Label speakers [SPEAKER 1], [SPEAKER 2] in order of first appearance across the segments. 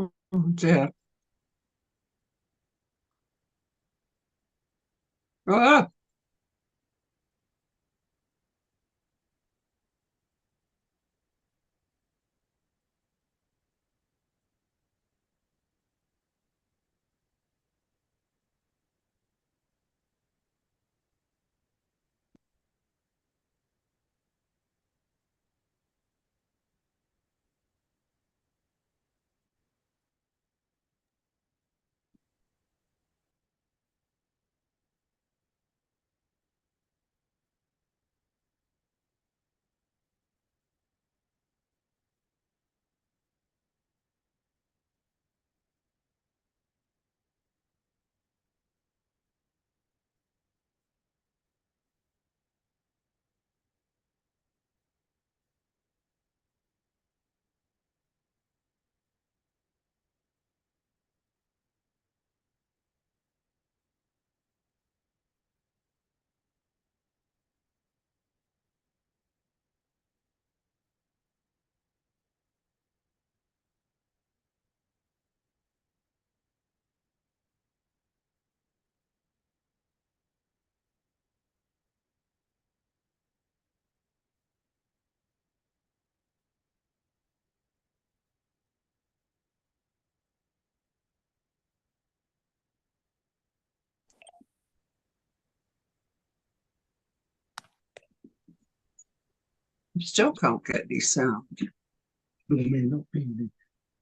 [SPEAKER 1] Oh dear. Ah, still can't get any sound.
[SPEAKER 2] It may not be.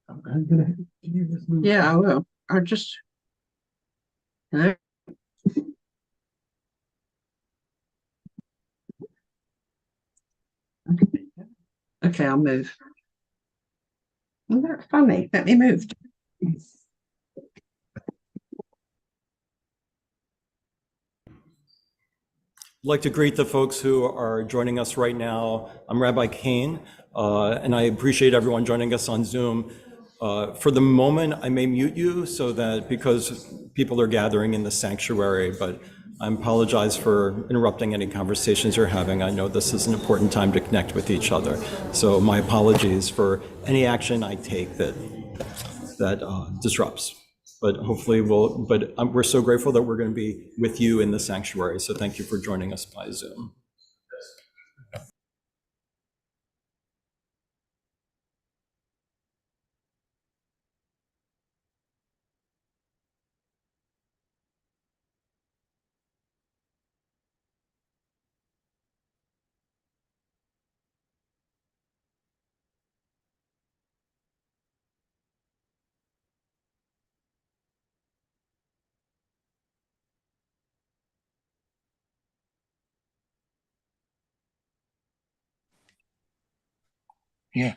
[SPEAKER 2] I'm gonna. Can you just move?
[SPEAKER 1] Yeah, I will. I just. Hello? Okay, I'll move. Isn't that funny? Let me move.
[SPEAKER 3] I'd like to greet the folks who are joining us right now. I'm Rabbi Kane, and I appreciate everyone joining us on Zoom. For the moment, I may mute you so that because people are gathering in the sanctuary, but I apologize for interrupting any conversations you're having. I know this is an important time to connect with each other. So my apologies for any action I take that disrupts. But hopefully we're so grateful that we're going to be with you in the sanctuary. So thank you for joining us by Zoom.
[SPEAKER 2] Yeah.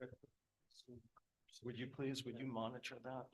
[SPEAKER 3] Would you please, would you monitor that?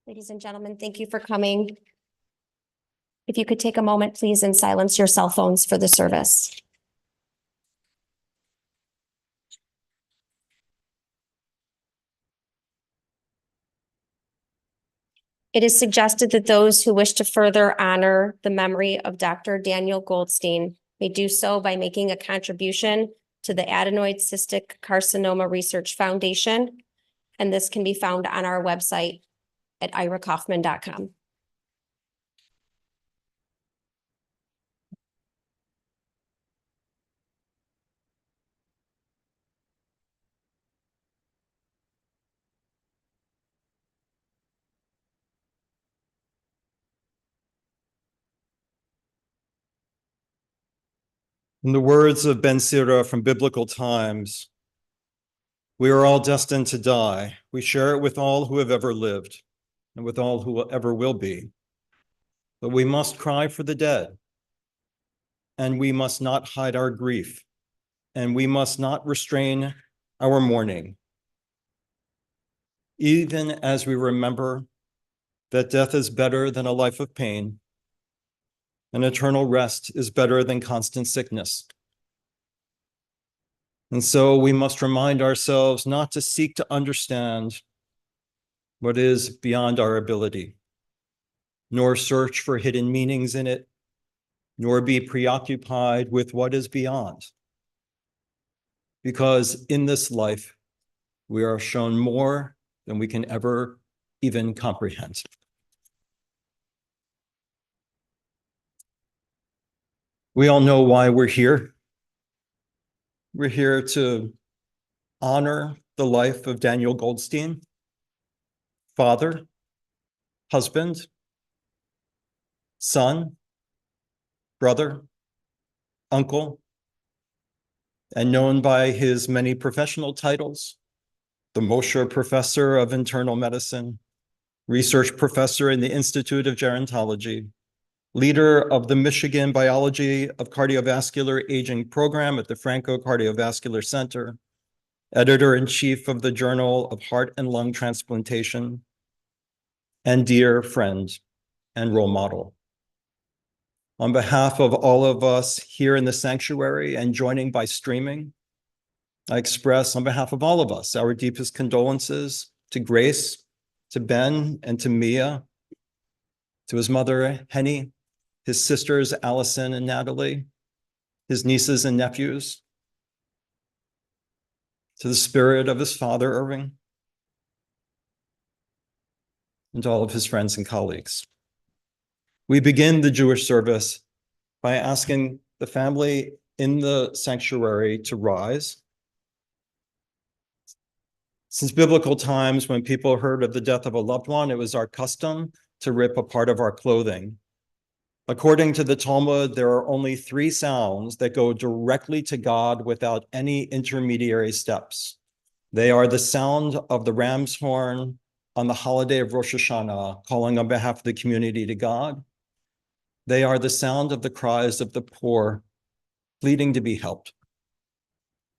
[SPEAKER 4] Ladies and gentlemen, thank you for coming. If you could take a moment, please, and silence your cell phones for the service. It is suggested that those who wish to further honor the memory of Dr. Daniel Goldstein may do so by making a contribution to the Adenoid Cystic Carcinoma Research Foundation. And this can be found on our website at irakaufman.com.
[SPEAKER 3] In the words of Ben Sira from biblical times, we are all destined to die. We share it with all who have ever lived and with all who ever will be. But we must cry for the dead, and we must not hide our grief, and we must not restrain our mourning, even as we remember that death is better than a life of pain, and eternal rest is better than constant sickness. And so we must remind ourselves not to seek to understand what is beyond our ability, nor search for hidden meanings in it, nor be preoccupied with what is beyond. Because in this life, we are shown more than we can ever even comprehend. We all know why we're here. We're here to honor the life of Daniel Goldstein, father, husband, son, brother, uncle, and known by his many professional titles, the Mosher Professor of Internal Medicine, research professor in the Institute of Gerontology, leader of the Michigan Biology of Cardiovascular Aging program at the Franco Cardiovascular Center, editor-in-chief of the Journal of Heart and Lung Transplantation, and dear friend and role model. On behalf of all of us here in the sanctuary and joining by streaming, I express on behalf of all of us our deepest condolences to Grace, to Ben, and to Mia, to his mother, Henny, his sisters, Allison and Natalie, his nieces and nephews, to the spirit of his father, Irving, and to all of his friends and colleagues. We begin the Jewish service by asking the family in the sanctuary to rise. Since biblical times, when people heard of the death of a loved one, it was our custom to rip a part of our clothing. According to the Talmud, there are only 3 sounds that go directly to God without any intermediary steps. They are the sound of the ram's horn on the holiday of Rosh Hashanah, calling on behalf of the community to God. They are the sound of the cries of the poor, pleading to be helped.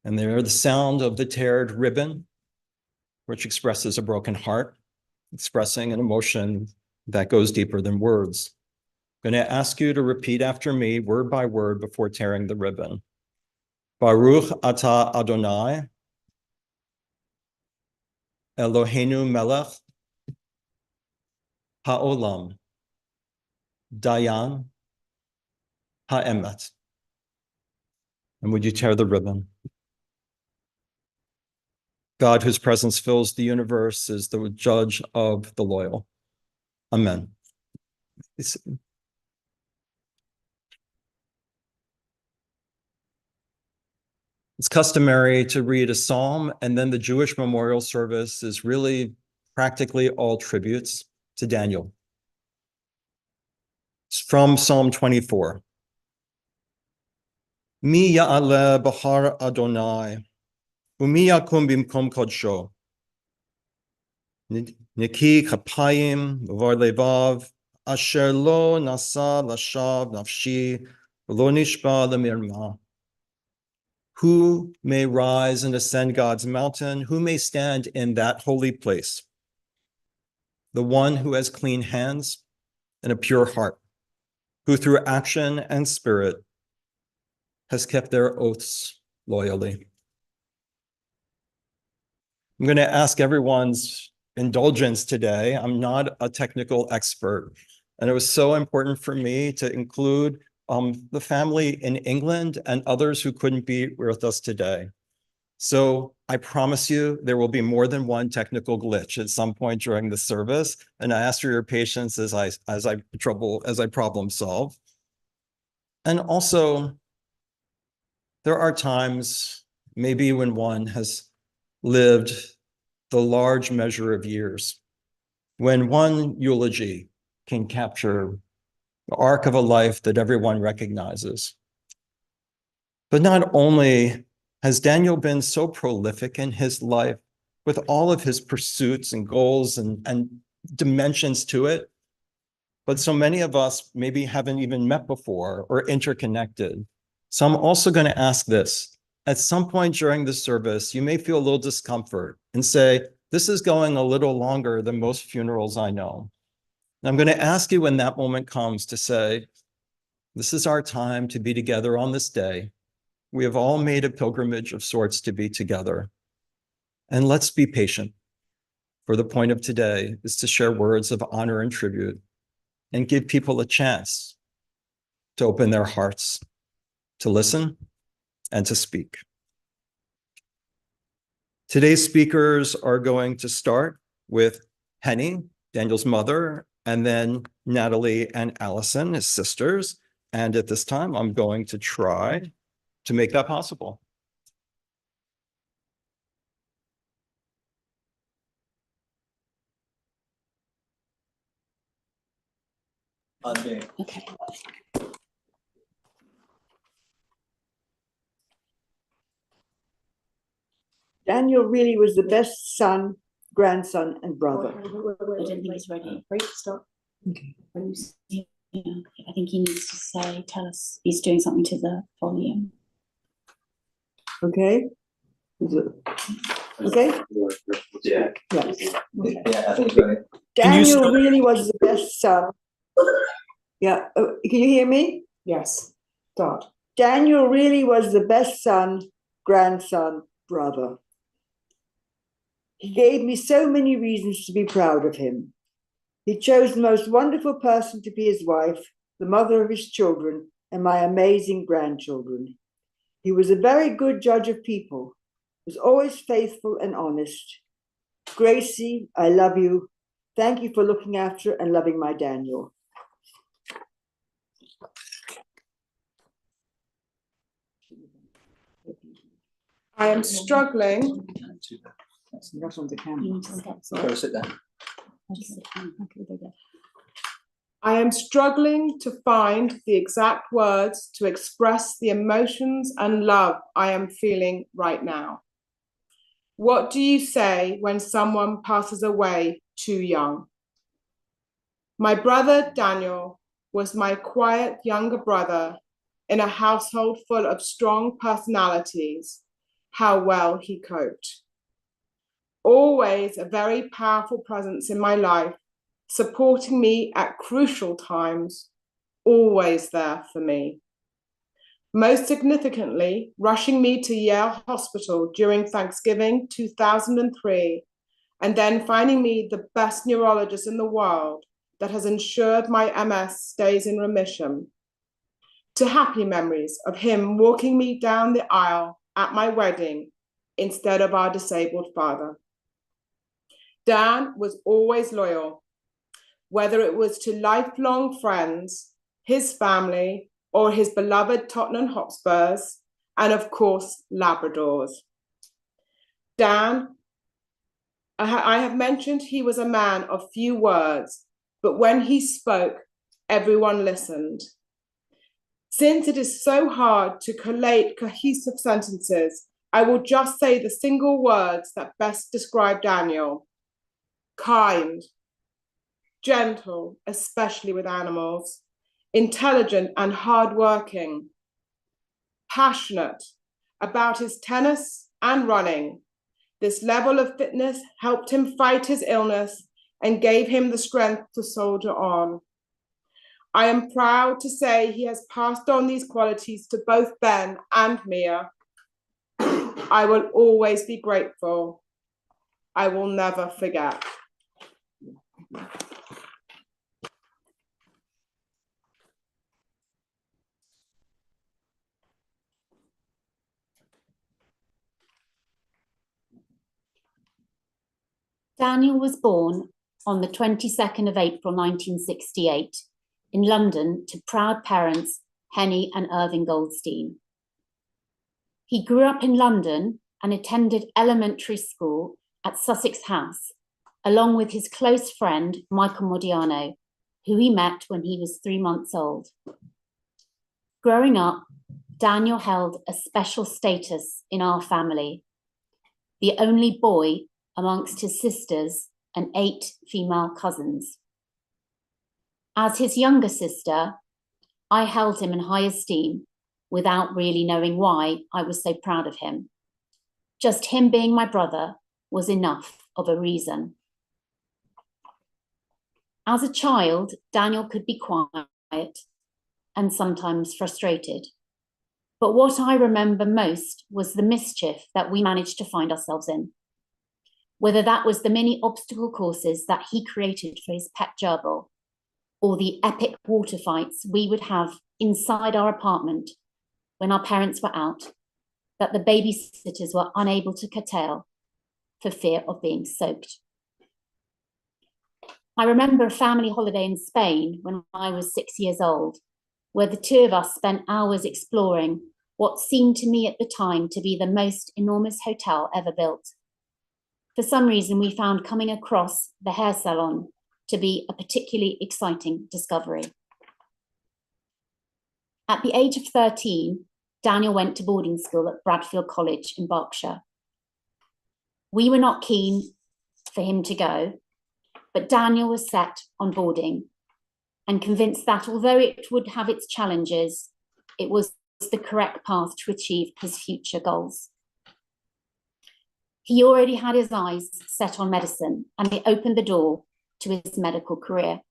[SPEAKER 3] And they are the sound of the teared ribbon, which expresses a broken heart, expressing an emotion that goes deeper than words. I'm going to ask you to repeat after me, word by word, before tearing the ribbon. Baruch atah Adonai, Eloheinu melech ha'olam, dayan ha'emet. And would you tear the ribbon? God, whose presence fills the universe, is the judge of the loyal. Amen. It's customary to read a psalm, and then the Jewish memorial service is really practically all tributes to Daniel. It's from Psalm 24. Mi ya'aleh b'har Adonai, u'mi yakum bimkom kodsho. Niki chapayim v'var levav, asher lo nasa lashav nafshi, lo nishba lemirma. Who may rise and ascend God's mountain? Who may stand in that holy place? The one who has clean hands and a pure heart, who through action and spirit has kept their oaths loyally. I'm going to ask everyone's indulgence today. I'm not a technical expert, and it was so important for me to include the family in England, and others who couldn't be with us today. So I promise you there will be more than one technical glitch at some point during the service, and I ask for your patience as I problem solve. And also, there are times maybe when one has lived the large measure of years, when one eulogy can capture the arc of a life that everyone recognizes. But not only has Daniel been so prolific in his life with all of his pursuits and goals and dimensions to it, but so many of us maybe haven't even met before or interconnected. So I'm also going to ask this. At some point during the service, you may feel a little discomfort and say, this is going a little longer than most funerals I know. And I'm going to ask you when that moment comes to say, this is our time to be together on this day. We have all made a pilgrimage of sorts to be together. And let's be patient. For the point of today is to share words of honor and tribute and give people a chance to open their hearts, to listen, and to speak. Today's speakers are going to start with Henny, Daniel's mother, and then Natalie and Allison, his sisters. And at this time, I'm going to try to make that possible.
[SPEAKER 5] Okay.
[SPEAKER 6] Daniel really was the best son, grandson, and brother.
[SPEAKER 5] I don't think he's ready. Wait, stop.
[SPEAKER 6] Okay.
[SPEAKER 5] When you see, I think he needs to say, tell us, he's doing something to the volume.
[SPEAKER 6] Okay? Is it- Okay?
[SPEAKER 7] Yeah.
[SPEAKER 6] Yeah.
[SPEAKER 7] Yeah, I think it's ready.
[SPEAKER 6] Daniel really was the best son. Yeah. Can you hear me?
[SPEAKER 5] Yes. Start.
[SPEAKER 6] Daniel really was the best son, grandson, brother. He gave me so many reasons to be proud of him. He chose the most wonderful person to be his wife, the mother of his children, and my amazing grandchildren. He was a very good judge of people, was always faithful and honest. Gracie, I love you. Thank you for looking after and loving my Daniel.
[SPEAKER 8] I am struggling.
[SPEAKER 6] Not on the
[SPEAKER 5] You
[SPEAKER 6] camera.
[SPEAKER 5] need to step.
[SPEAKER 7] Go sit down.
[SPEAKER 8] I am struggling to find the exact words to express the emotions and love I am feeling right now. What do you say when someone passes away too young? My brother Daniel was my quiet younger brother in a household full of strong personalities. How well he coped. Always a very powerful presence in my life, supporting me at crucial times, always there for me. Most significantly, rushing me to Yale Hospital during Thanksgiving 2003, and then finding me the best neurologist in the world that has ensured my MS stays in remission. To happy memories of him walking me down the aisle at my wedding instead of our disabled father. Dan was always loyal, whether it was to lifelong friends, his family, or his beloved Tottenham Hotspurs, and of course, Labradors. Dan, I have mentioned he was a man of few words, but when he spoke, everyone listened. Since it is so hard to collate cohesive sentences, I will just say the single words that best describe Daniel. Kind, gentle, especially with animals, intelligent and hardworking, passionate about his tennis and running. This level of fitness helped him fight his illness and gave him the strength to soldier on. I am proud to say he has passed on these qualities to both Ben and Mia. I will always be grateful. I will never forget.
[SPEAKER 5] Daniel was born on the 22nd of April 1968 in London to proud parents Henny and Irving Goldstein. He grew up in London and attended elementary school at Sussex House, along with his close friend Michael Modiano, who he met when he was 3 months old. Growing up, Daniel held a special status in our family, the only boy amongst his sisters and 8 female cousins. As his younger sister, I held him in high esteem without really knowing why I was so proud of him. Just him being my brother was enough of a reason. As a child, Daniel could be quiet and sometimes frustrated. But what I remember most was the mischief that we managed to find ourselves in. Whether that was the mini obstacle courses that he created for his pet gerbil, or the epic water fights we would have inside our apartment when our parents were out, that the babysitters were unable to curtail for fear of being soaked. I remember a family holiday in Spain when I was 6 years old, where the 2 of us spent hours exploring what seemed to me at the time to be the most enormous hotel ever built. For some reason, we found coming across the hair salon to be a particularly exciting discovery. At the age of 13, Daniel went to boarding school at Bradfield College in Berkshire. We were not keen for him to go, but Daniel was set on boarding and convinced that although it would have its challenges, it was the correct path to achieve his future goals. He already had his eyes set on medicine, and they opened the door to his medical career.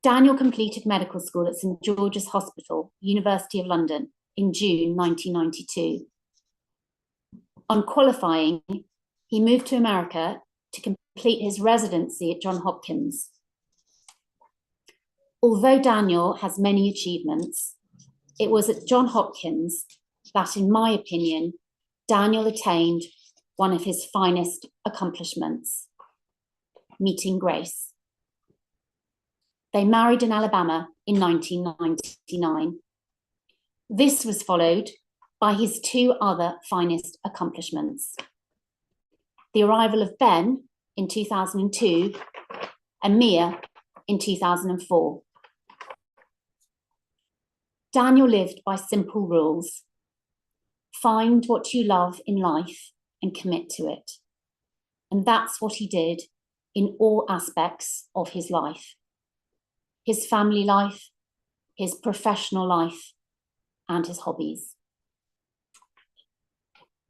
[SPEAKER 5] Daniel completed medical school at St George's Hospital, University of London, in June 1992. On qualifying, he moved to America to complete his residency at Johns Hopkins. Although Daniel has many achievements, it was at Johns Hopkins that, in my opinion, Daniel attained one of his finest accomplishments, meeting Grace. They married in Alabama in 1999. This was followed by his 2 other finest accomplishments: the arrival of Ben in 2002 and Mia in 2004. Daniel lived by simple rules. Find what you love in life and commit to it. And that's what he did in all aspects of his life: his family life, his professional life, and his hobbies.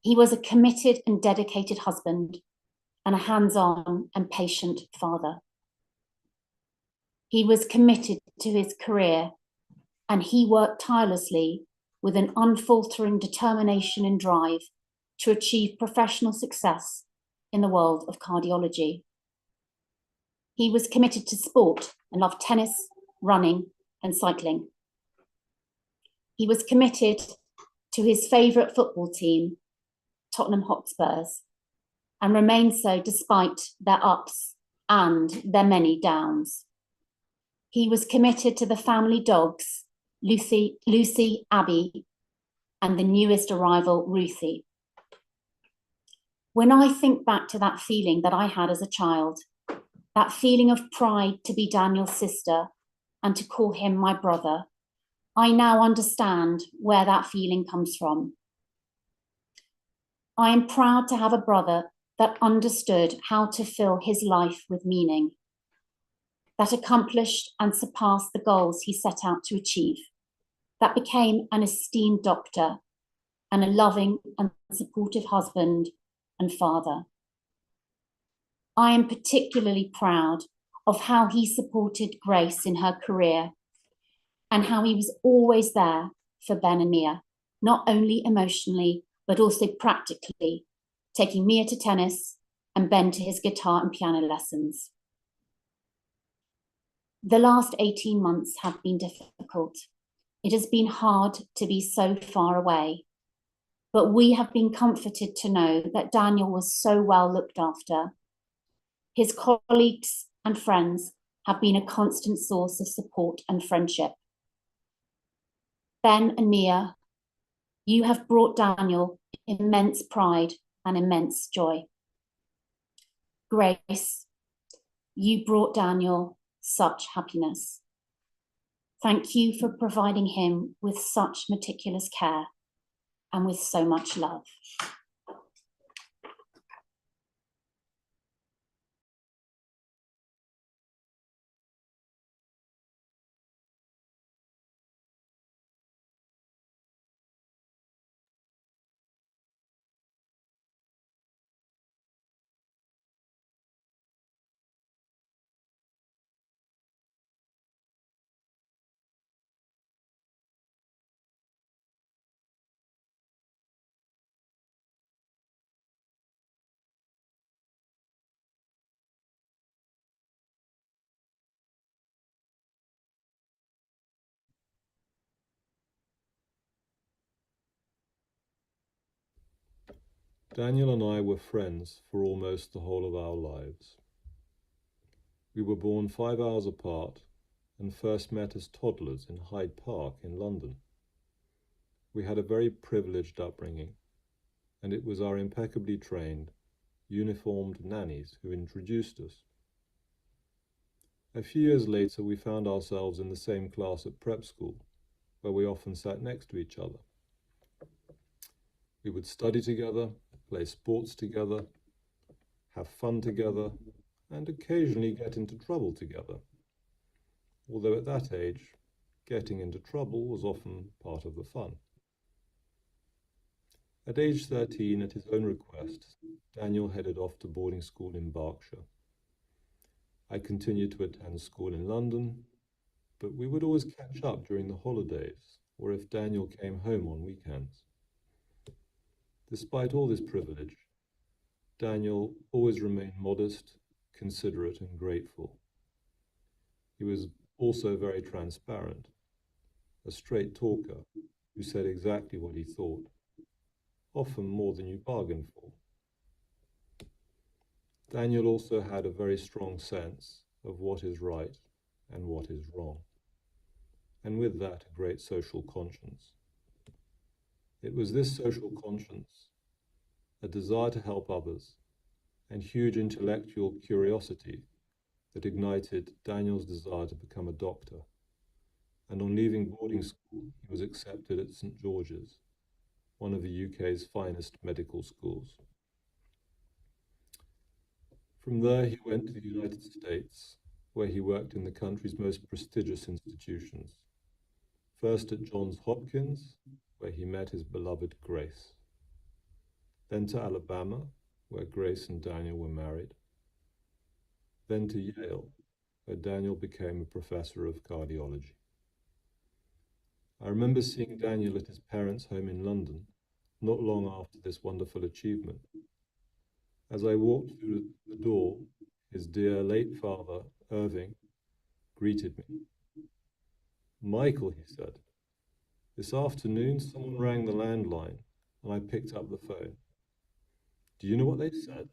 [SPEAKER 5] He was a committed and dedicated husband and a hands-on and patient father. He was committed to his career, and he worked tirelessly with an unfaltering determination and drive to achieve professional success in the world of cardiology. He was committed to sport and loved tennis, running, and cycling. He was committed to his favourite football team, Tottenham Hotspurs, and remained so despite their ups and their many downs. He was committed to the family dogs, Lucy, Abby, and the newest arrival, Ruthie. When I think back to that feeling that I had as a child, that feeling of pride to be Daniel's sister and to call him my brother, I now understand where that feeling comes from. I am proud to have a brother that understood how to fill his life with meaning, that accomplished and surpassed the goals he set out to achieve, that became an esteemed doctor and a loving and supportive husband and father. I am particularly proud of how he supported Grace in her career and how he was always there for Ben and Mia, not only emotionally, but also practically, taking Mia to tennis and Ben to his guitar and piano lessons. The last 18 months have been difficult. It has been hard to be so far away. but we have been comforted to know that Daniel was so well looked after. His colleagues and friends have been a constant source of support and friendship. Ben and Mia, you have brought Daniel immense pride and immense joy. Grace, you brought Daniel such happiness. Thank you for providing him with such meticulous care and with so much love.
[SPEAKER 9] Daniel and I were friends for almost the whole of our lives. We were born 5 hours apart and first met as toddlers in Hyde Park in London. We had a very privileged upbringing, and it was our impeccably trained, uniformed nannies who introduced us. A few years later, we found ourselves in the same class at prep school, where we often sat next to each other. We would study together, play sports together, have fun together, and occasionally get into trouble together. Although at that age, getting into trouble was often part of the fun. At age 13, at his own request, Daniel headed off to boarding school in Berkshire. I continued to attend school in London, but we would always catch up during the holidays or if Daniel came home on weekends. Despite all this privilege, Daniel always remained modest, considerate, and grateful. He was also very transparent, a straight talker who said exactly what he thought, often more than you bargained for. Daniel also had a very strong sense of what is right and what is wrong, and with that, a great social conscience. It was this social conscience, a desire to help others, and huge intellectual curiosity that ignited Daniel's desire to become a doctor. And on leaving boarding school, he was accepted at St. George's, one of the UK's finest medical schools. From there, he went to the United States, where he worked in the country's most prestigious institutions. First at Johns Hopkins, where he met his beloved Grace. Then to Alabama, where Grace and Daniel were married. Then to Yale, where Daniel became a professor of cardiology. I remember seeing Daniel at his parents' home in London, not long after this wonderful achievement. As I walked through the door, his dear late father, Irving, greeted me. "Michael," he said, "this afternoon someone rang the landline and I picked up the phone. Do you know what they said?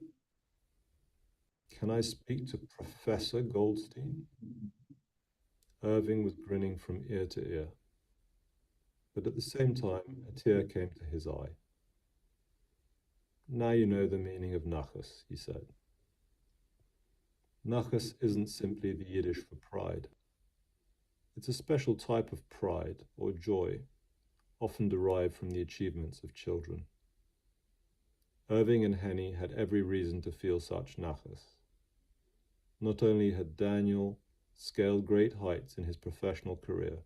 [SPEAKER 9] Can I speak to Professor Goldstein?" Irving was grinning from ear to ear, but at the same time, a tear came to his eye. "Now you know the meaning of nachas," he said. Nachas isn't simply the Yiddish for pride. It's a special type of pride or joy, often derived from the achievements of children. Irving and Henny had every reason to feel such nachas. Not only had Daniel scaled great heights in his professional career,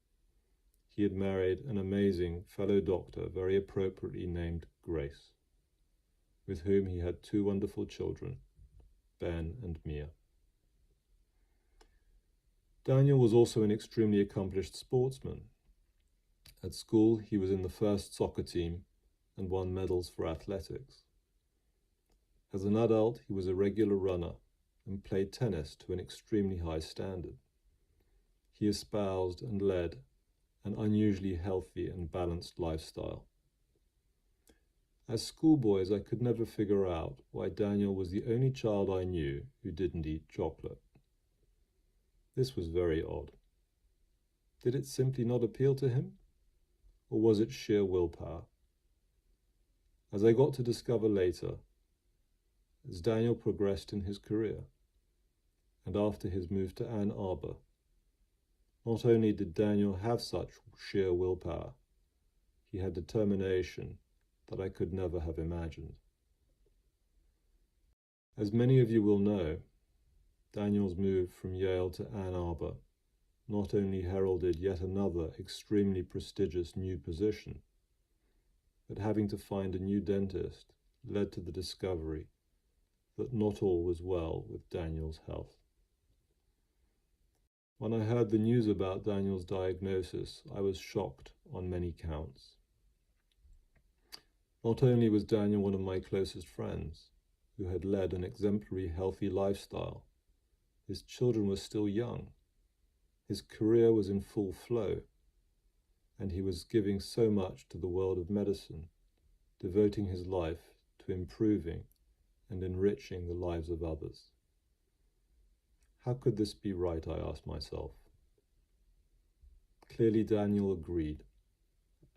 [SPEAKER 9] he had married an amazing fellow doctor, very appropriately named Grace, with whom he had 2 wonderful children, Ben and Mia. Daniel was also an extremely accomplished sportsman. At school, he was in the first soccer team and won medals for athletics. As an adult, he was a regular runner and played tennis to an extremely high standard. He espoused and led an unusually healthy and balanced lifestyle. As schoolboys, I could never figure out why Daniel was the only child I knew who didn't eat chocolate. This was very odd. Did it simply not appeal to him? Or was it sheer willpower? As I got to discover later, as Daniel progressed in his career, and after his move to Ann Arbor, not only did Daniel have such sheer willpower, he had determination that I could never have imagined. As many of you will know, Daniel's move from Yale to Ann Arbor not only heralded yet another extremely prestigious new position, but having to find a new dentist led to the discovery that not all was well with Daniel's health. When I heard the news about Daniel's diagnosis, I was shocked on many counts. Not only was Daniel one of my closest friends, who had led an exemplary healthy lifestyle, his children were still young, his career was in full flow, and he was giving so much to the world of medicine, devoting his life to improving and enriching the lives of others. How could this be right, I asked myself. Clearly Daniel agreed,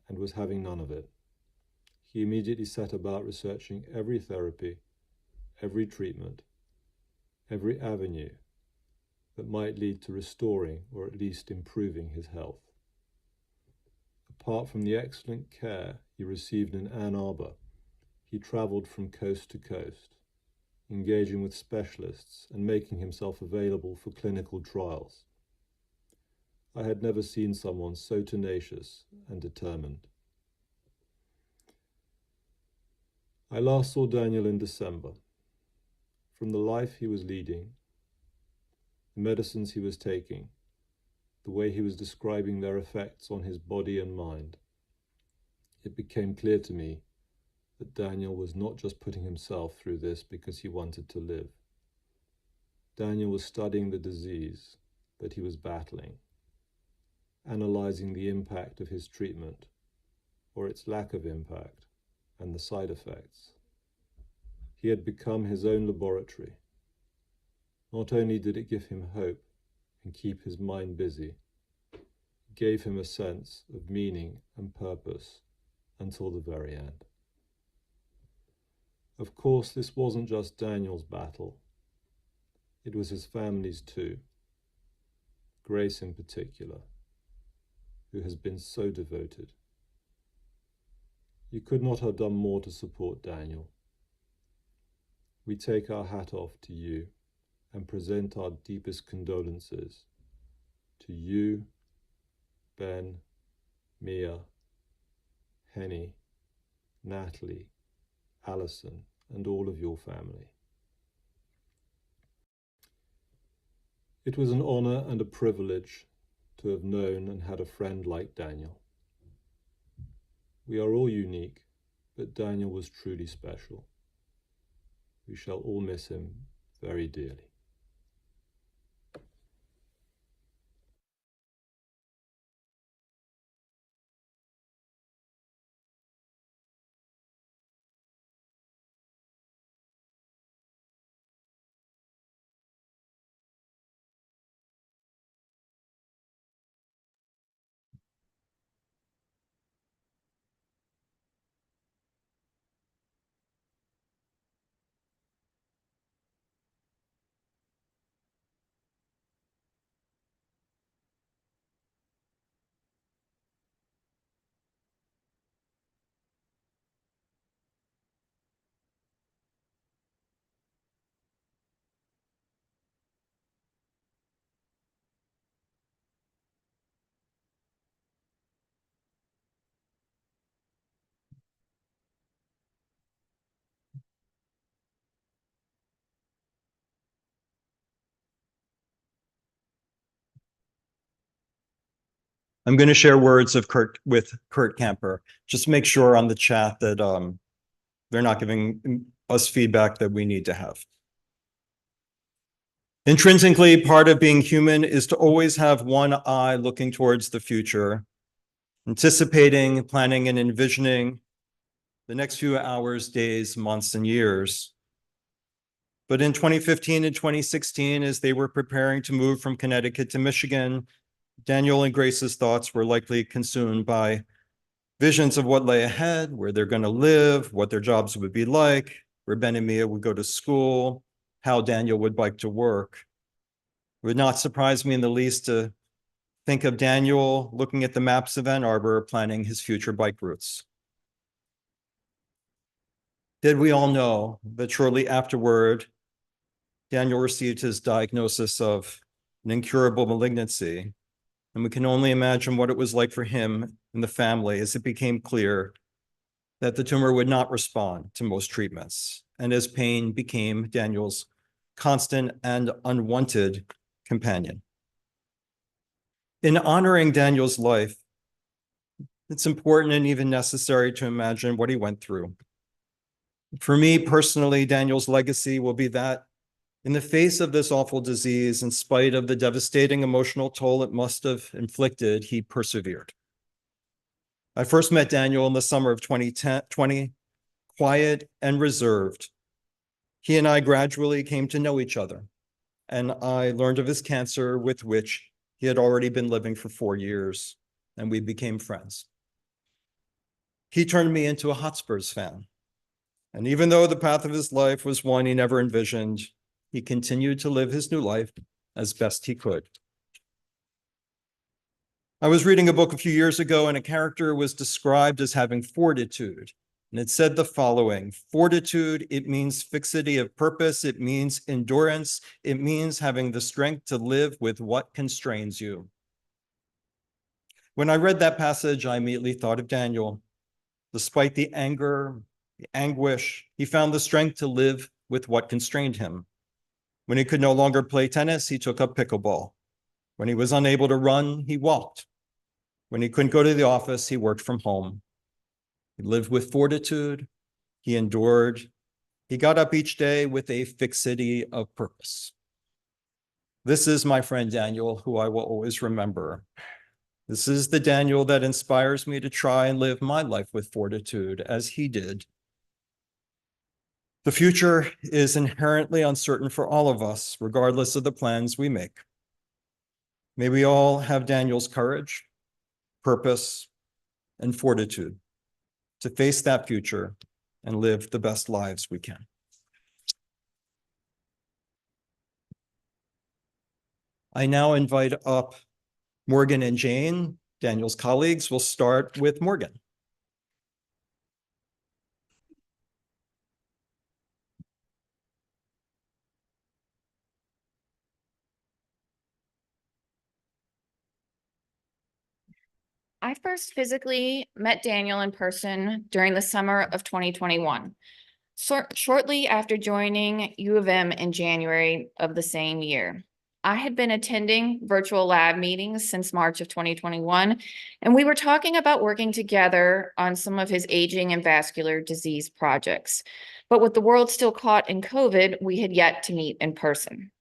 [SPEAKER 9] and was having none of it. He immediately set about researching every therapy, every treatment, every avenue that might lead to restoring or at least improving his health. Apart from the excellent care he received in Ann Arbor, he traveled from coast to coast, engaging with specialists and making himself available for clinical trials. I had never seen someone so tenacious and determined. I last saw Daniel in December. From the life he was leading, the medicines he was taking, the way he was describing their effects on his body and mind, it became clear to me that Daniel was not just putting himself through this because he wanted to live. Daniel was studying the disease that he was battling, analyzing the impact of his treatment, or its lack of impact, and the side effects. He had become his own laboratory. Not only did it give him hope and keep his mind busy, it gave him a sense of meaning and purpose until the very end. Of course, this wasn't just Daniel's battle. It was his family's too. Grace in particular, who has been so devoted. You could not have done more to support Daniel. We take our hat off to you and present our deepest condolences to you, Ben, Mia, Henny, Natalie, Alison, and all of your family. It was an honor and a privilege to have known and had a friend like Daniel. We are all unique, but Daniel was truly special. We shall all miss him very dearly.
[SPEAKER 3] I'm going to share words of with Kurt Camper. Just make sure on the chat that they're not giving us feedback that we need to have. Intrinsically, part of being human is to always have one eye looking towards the future, anticipating, planning, and envisioning the next few hours, days, months, and years. But in 2015 and 2016, as they were preparing to move from Connecticut to Michigan, Daniel and Grace's thoughts were likely consumed by visions of what lay ahead, where they're going to live, what their jobs would be like, where Ben and Mia would go to school, how Daniel would bike to work. It would not surprise me in the least to think of Daniel looking at the maps of Ann Arbor, planning his future bike routes. Did we all know that shortly afterward, Daniel received his diagnosis of an incurable malignancy? And we can only imagine what it was like for him and the family as it became clear that the tumor would not respond to most treatments, and as pain became Daniel's constant and unwanted companion. In honoring Daniel's life, it's important and even necessary to imagine what he went through. For me personally, Daniel's legacy will be that in the face of this awful disease, in spite of the devastating emotional toll it must have inflicted, he persevered. I first met Daniel in the summer of 2020, quiet and reserved. He and I gradually came to know each other, and I learned of his cancer, with which he had already been living for 4 years, and we became friends. He turned me into a Hotspurs fan. And even though the path of his life was one he never envisioned, he continued to live his new life as best he could. I was reading a book a few years ago, and a character was described as having fortitude. And it said the following: fortitude, it means fixity of purpose, it means endurance, it means having the strength to live with what constrains you. When I read that passage, I immediately thought of Daniel. Despite the anger, the anguish, he found the strength to live with what constrained him. When he could no longer play tennis, he took up pickleball. When he was unable to run, he walked. When he couldn't go to the office, he worked from home. He lived with fortitude, he endured, he got up each day with a fixity of purpose. This is my friend Daniel, who I will always remember. This is the Daniel that inspires me to try and live my life with fortitude as he did. The future is inherently uncertain for all of us, regardless of the plans we make. May we all have Daniel's courage, purpose, and fortitude to face that future and live the best lives we can. I now invite up Morgan and Jane, Daniel's colleagues. We'll start with Morgan.
[SPEAKER 10] I first physically met Daniel in person during the summer of 2021, shortly after joining U of M in January of the same year. I had been attending virtual lab meetings since March of 2021, and we were talking about working together on some of his aging and vascular disease projects. But with the world still caught in COVID, we had yet to meet in person.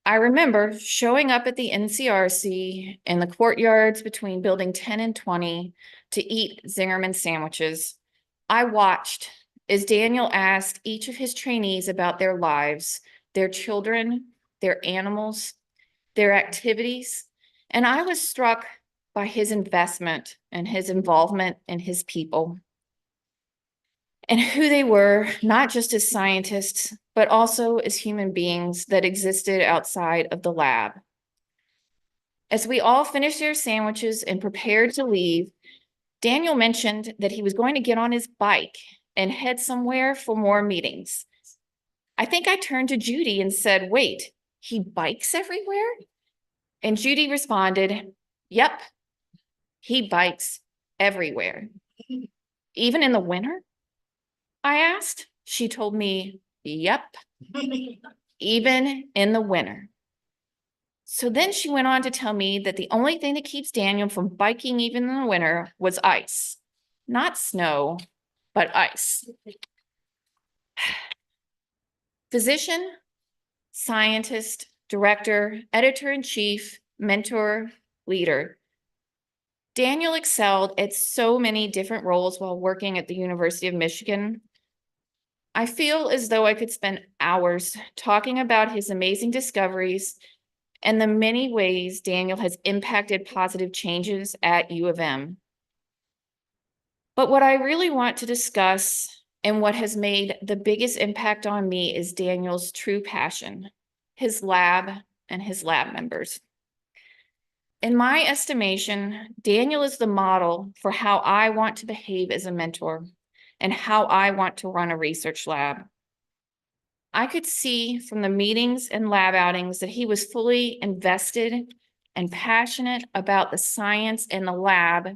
[SPEAKER 10] I remember showing up at the NCRC in the courtyards between building 10 and 20 to eat Zingerman sandwiches. I watched as Daniel asked each of his trainees about their lives, their children, their animals, their activities, and I was struck by his investment and his involvement in his people and who they were, not just as scientists, but also as human beings that existed outside of the lab. As we all finished their sandwiches and prepared to leave, Daniel mentioned that he was going to get on his bike and head somewhere for more meetings. I think I turned to Judy and said, "Wait, he bikes everywhere?" And Judy responded, "Yep, he bikes everywhere." "Even in the winter?" I asked. She told me, "Yep, even in the winter." So then she went on to tell me that the only thing that keeps Daniel from biking even in the winter was ice. Not snow, but ice. Physician, scientist, director, editor-in-chief, mentor, leader. Daniel excelled at so many different roles while working at the University of Michigan. I feel as though I could spend hours talking about his amazing discoveries and the many ways Daniel has impacted positive changes at U of M. But what I really want to discuss and what has made the biggest impact on me is Daniel's true passion, his lab and his lab members. In my estimation, Daniel is the model for how I want to behave as a mentor and how I want to run a research lab. I could see from the meetings and lab outings that he was fully invested and passionate about the science in the lab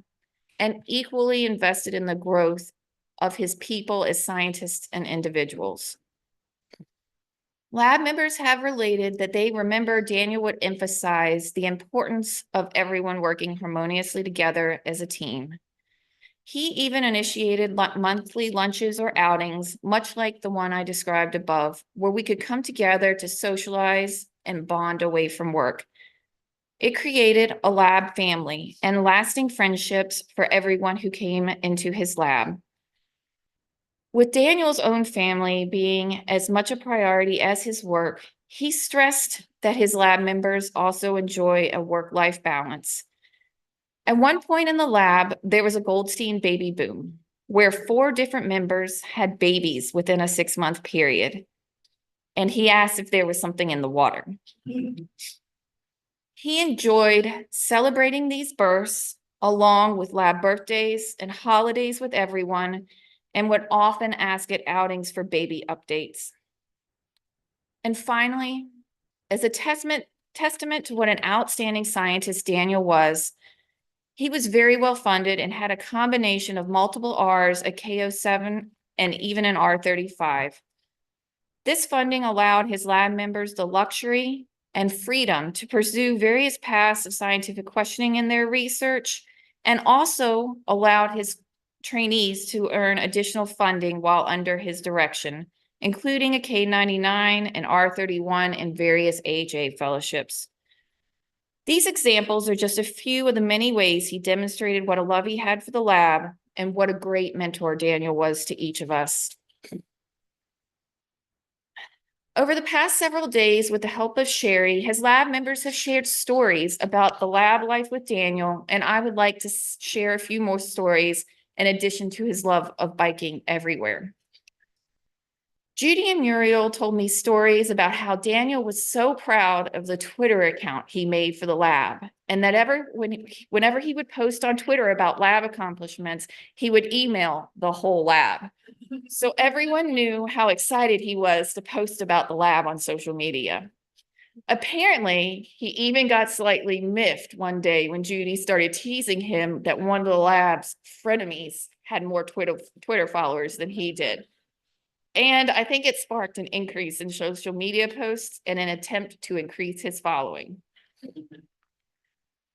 [SPEAKER 10] and equally invested in the growth of his people as scientists and individuals. Lab members have related that they remember Daniel would emphasize the importance of everyone working harmoniously together as a team. He even initiated monthly lunches or outings, much like the one I described above, where we could come together to socialize and bond away from work. It created a lab family and lasting friendships for everyone who came into his lab. With Daniel's own family being as much a priority as his work, he stressed that his lab members also enjoy a work-life balance. At one point in the lab, there was a Goldstein baby boom, where 4 different members had babies within a 6-month period. And he asked if there was something in the water. He enjoyed celebrating these births along with lab birthdays and holidays with everyone, and would often ask at outings for baby updates. And finally, as a testament to what an outstanding scientist Daniel was, he was very well funded and had a combination of multiple R's, a KO7, and even an R35. This funding allowed his lab members the luxury and freedom to pursue various paths of scientific questioning in their research, and also allowed his trainees to earn additional funding while under his direction, including a K99, an R31, and various AHA fellowships. These examples are just a few of the many ways he demonstrated what a love he had for the lab and what a great mentor Daniel was to each of us. Over the past several days, with the help of Sherry, his lab members have shared stories about the lab life with Daniel, and I would like to share a few more stories in addition to his love of biking everywhere. Judy and Muriel told me stories about how Daniel was so proud of the Twitter account he made for the lab, and that whenever he would post on Twitter about lab accomplishments, he would email the whole lab. So everyone knew how excited he was to post about the lab on social media. Apparently, he even got slightly miffed one day when Judy started teasing him that one of the lab's frenemies had more Twitter followers than he did. And I think it sparked an increase in social media posts in an attempt to increase his following.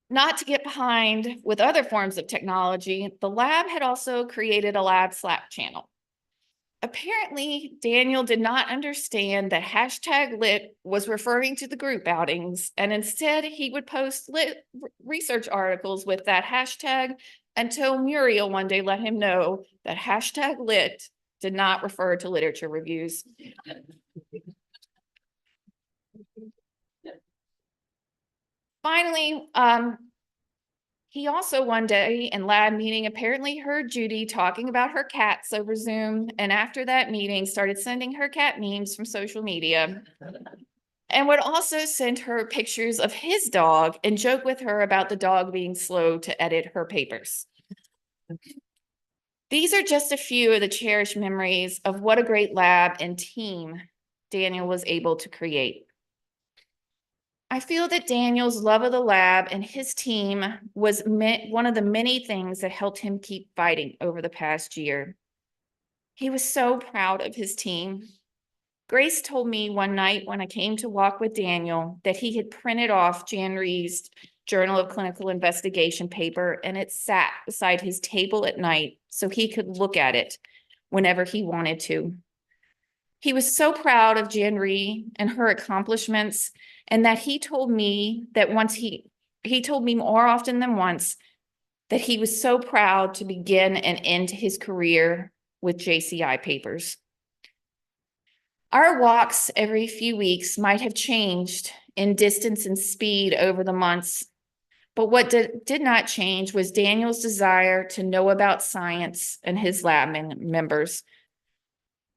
[SPEAKER 10] Not to get behind with other forms of technology, the lab had also created a lab Slack channel. Apparently, Daniel did not understand that #lit was referring to the group outings, and instead he would post research articles with that hashtag until Muriel one day let him know that #lit did not refer to literature reviews. Finally, he also one day in lab meeting apparently heard Judy talking about her cats over Zoom, and after that meeting started sending her cat memes from social media, and would also send her pictures of his dog and joke with her about the dog being slow to edit her papers. These are just a few of the cherished memories of what a great lab and team Daniel was able to create. I feel that Daniel's love of the lab and his team was one of the many things that helped him keep fighting over the past year. He was so proud of his team. Grace told me one night when I came to walk with Daniel that he had printed off Jan Reed's Journal of Clinical Investigation paper, and it sat beside his table at night so he could look at it whenever he wanted to. He was so proud of Jan Reed and her accomplishments, and that he told me that he told me more often than once that he was so proud to begin and end his career with JCI papers. Our walks every few weeks might have changed in distance and speed over the months, but what did not change was Daniel's desire to know about science and his lab members.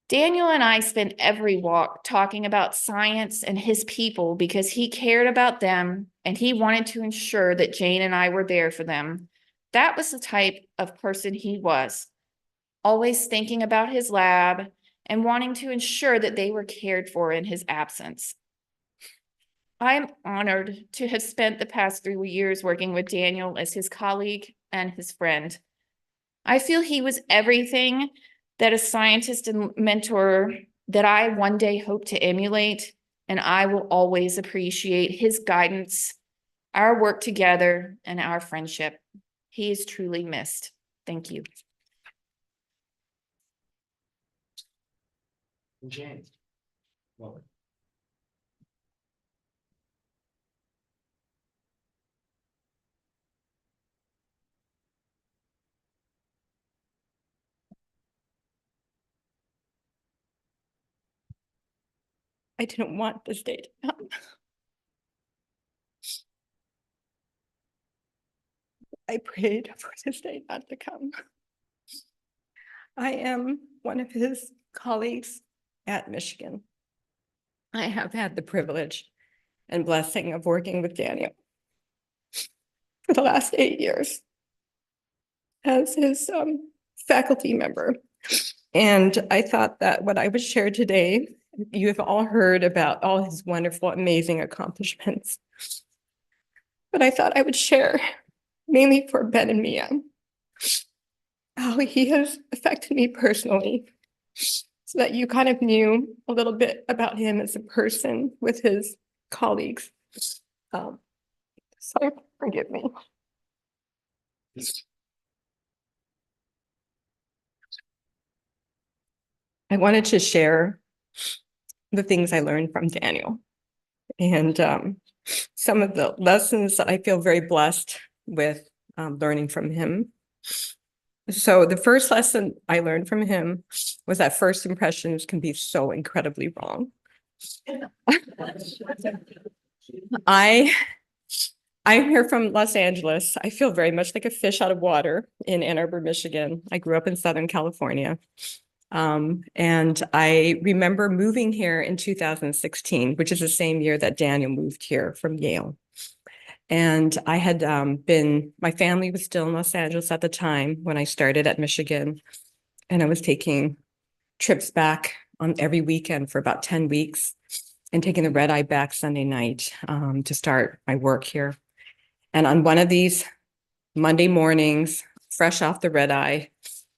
[SPEAKER 10] Daniel and I spent every walk talking about science and his people because he cared about them and he wanted to ensure that Jane and I were there for them. That was the type of person he was, always thinking about his lab and wanting to ensure that they were cared for in his absence. I am honored to have spent the past 3 years working with Daniel as his colleague and his friend. I feel he was everything that a scientist and mentor that I one day hope to emulate, and I will always appreciate his guidance, our work together, and our friendship. He is truly missed. Thank you.
[SPEAKER 2] Jane. Well,
[SPEAKER 11] I didn't want this day to come. I prayed for this day not to come. I am one of his colleagues at Michigan. I have had the privilege and blessing of working with Daniel for the last 8 years as his faculty member. And I thought that what I would share today, you have all heard about all his wonderful, amazing accomplishments. But I thought I would share, mainly for Ben and Mia, how he has affected me personally, so that you kind of knew a little bit about him as a person with his colleagues. So forgive me. I wanted to share the things I learned from Daniel and some of the lessons that I feel very blessed with learning from him. So the first lesson I learned from him was that first impressions can be so incredibly wrong. I'm here from Los Angeles. I feel very much like a fish out of water in Ann Arbor, Michigan. I grew up in Southern California. And I remember moving here in 2016, which is the same year that Daniel moved here from Yale. And I had my family was still in Los Angeles at the time when I started at Michigan. And I was taking trips back on every weekend for about 10 weeks and taking the red eye back Sunday night to start my work here. And on one of these Monday mornings, fresh off the red eye,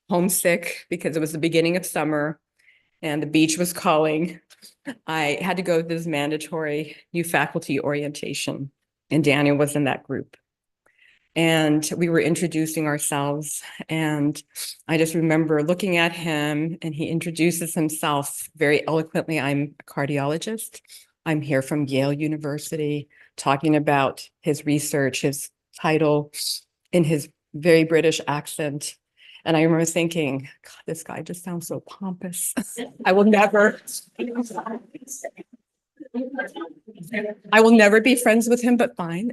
[SPEAKER 11] homesick because it was the beginning of summer and the beach was calling, I had to go to this mandatory new faculty orientation, and Daniel was in that group. And we were introducing ourselves, and I just remember looking at him, and he introduces himself very eloquently. I'm a cardiologist. I'm here from Yale University, talking about his research, his title, in his very British accent. And I remember thinking, God, this guy just sounds so pompous. I will never be friends with him, but fine.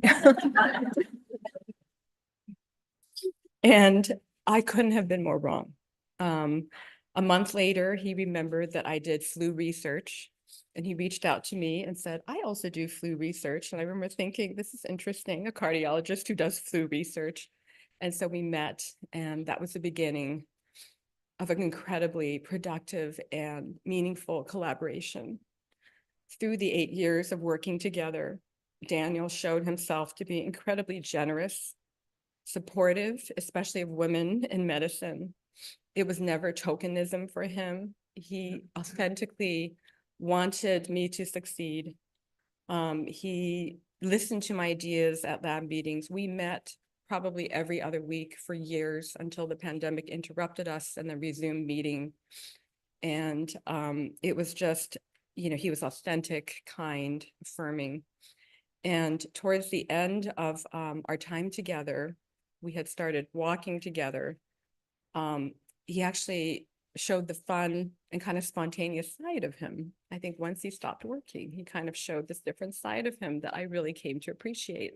[SPEAKER 11] And I couldn't have been more wrong. A month later, he remembered that I did flu research, and he reached out to me and said, I also do flu research. And I remember thinking, this is interesting, a cardiologist who does flu research. And so we met, and that was the beginning of an incredibly productive and meaningful collaboration. Through the 8 years of working together, Daniel showed himself to be incredibly generous, supportive, especially of women in medicine. It was never tokenism for him. He authentically wanted me to succeed. He listened to my ideas at lab meetings. We met probably every other week for years until the pandemic interrupted us and then resumed meeting. And it was just, he was authentic, kind, affirming. And towards the end of our time together, we had started walking together, he actually showed the fun and kind of spontaneous side of him. I think once he stopped working, he kind of showed this different side of him that I really came to appreciate.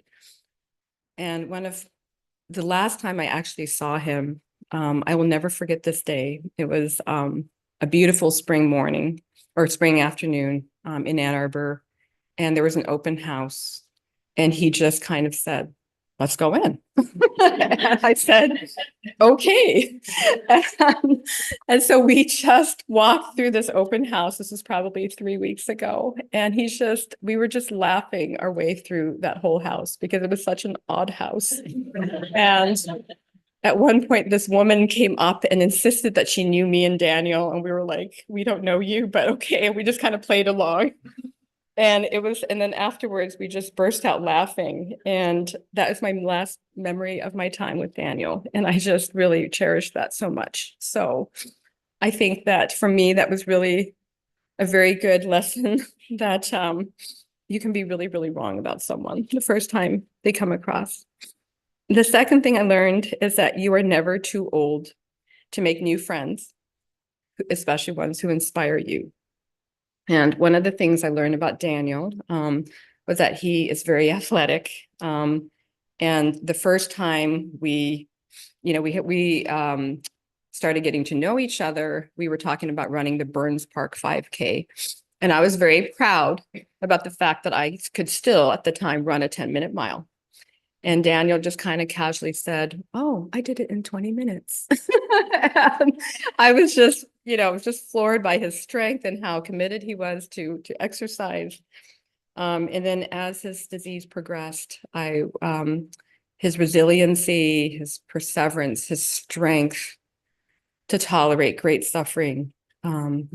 [SPEAKER 11] And one of the last time I actually saw him, I will never forget this day. It was a beautiful spring morning or spring afternoon in Ann Arbor, and there was an open house, and he just kind of said, "Let's go in." And I said, "Okay." And so we just walked through this open house. This was probably 3 weeks ago. And we were just laughing our way through that whole house because it was such an odd house. And at one point, this woman came up and insisted that she knew me and Daniel. And we were like, "We don't know you, but okay." And we just kind of played along. And then afterwards, we just burst out laughing. And that is my last memory of my time with Daniel. And I just really cherish that so much. So I think that for me, that was really a very good lesson that you can be really, really wrong about someone the first time they come across. The second thing I learned is that you are never too old to make new friends, especially ones who inspire you. And one of the things I learned about Daniel was that he is very athletic. And the first time we started getting to know each other, we were talking about running the Burns Park 5K. And I was very proud about the fact that I could still at the time run a 10-minute mile. And Daniel just kind of casually said, "Oh, I did it in 20 minutes." And I was just, floored by his strength and how committed he was to exercise. And then as his disease progressed, his resiliency, his perseverance, his strength to tolerate great suffering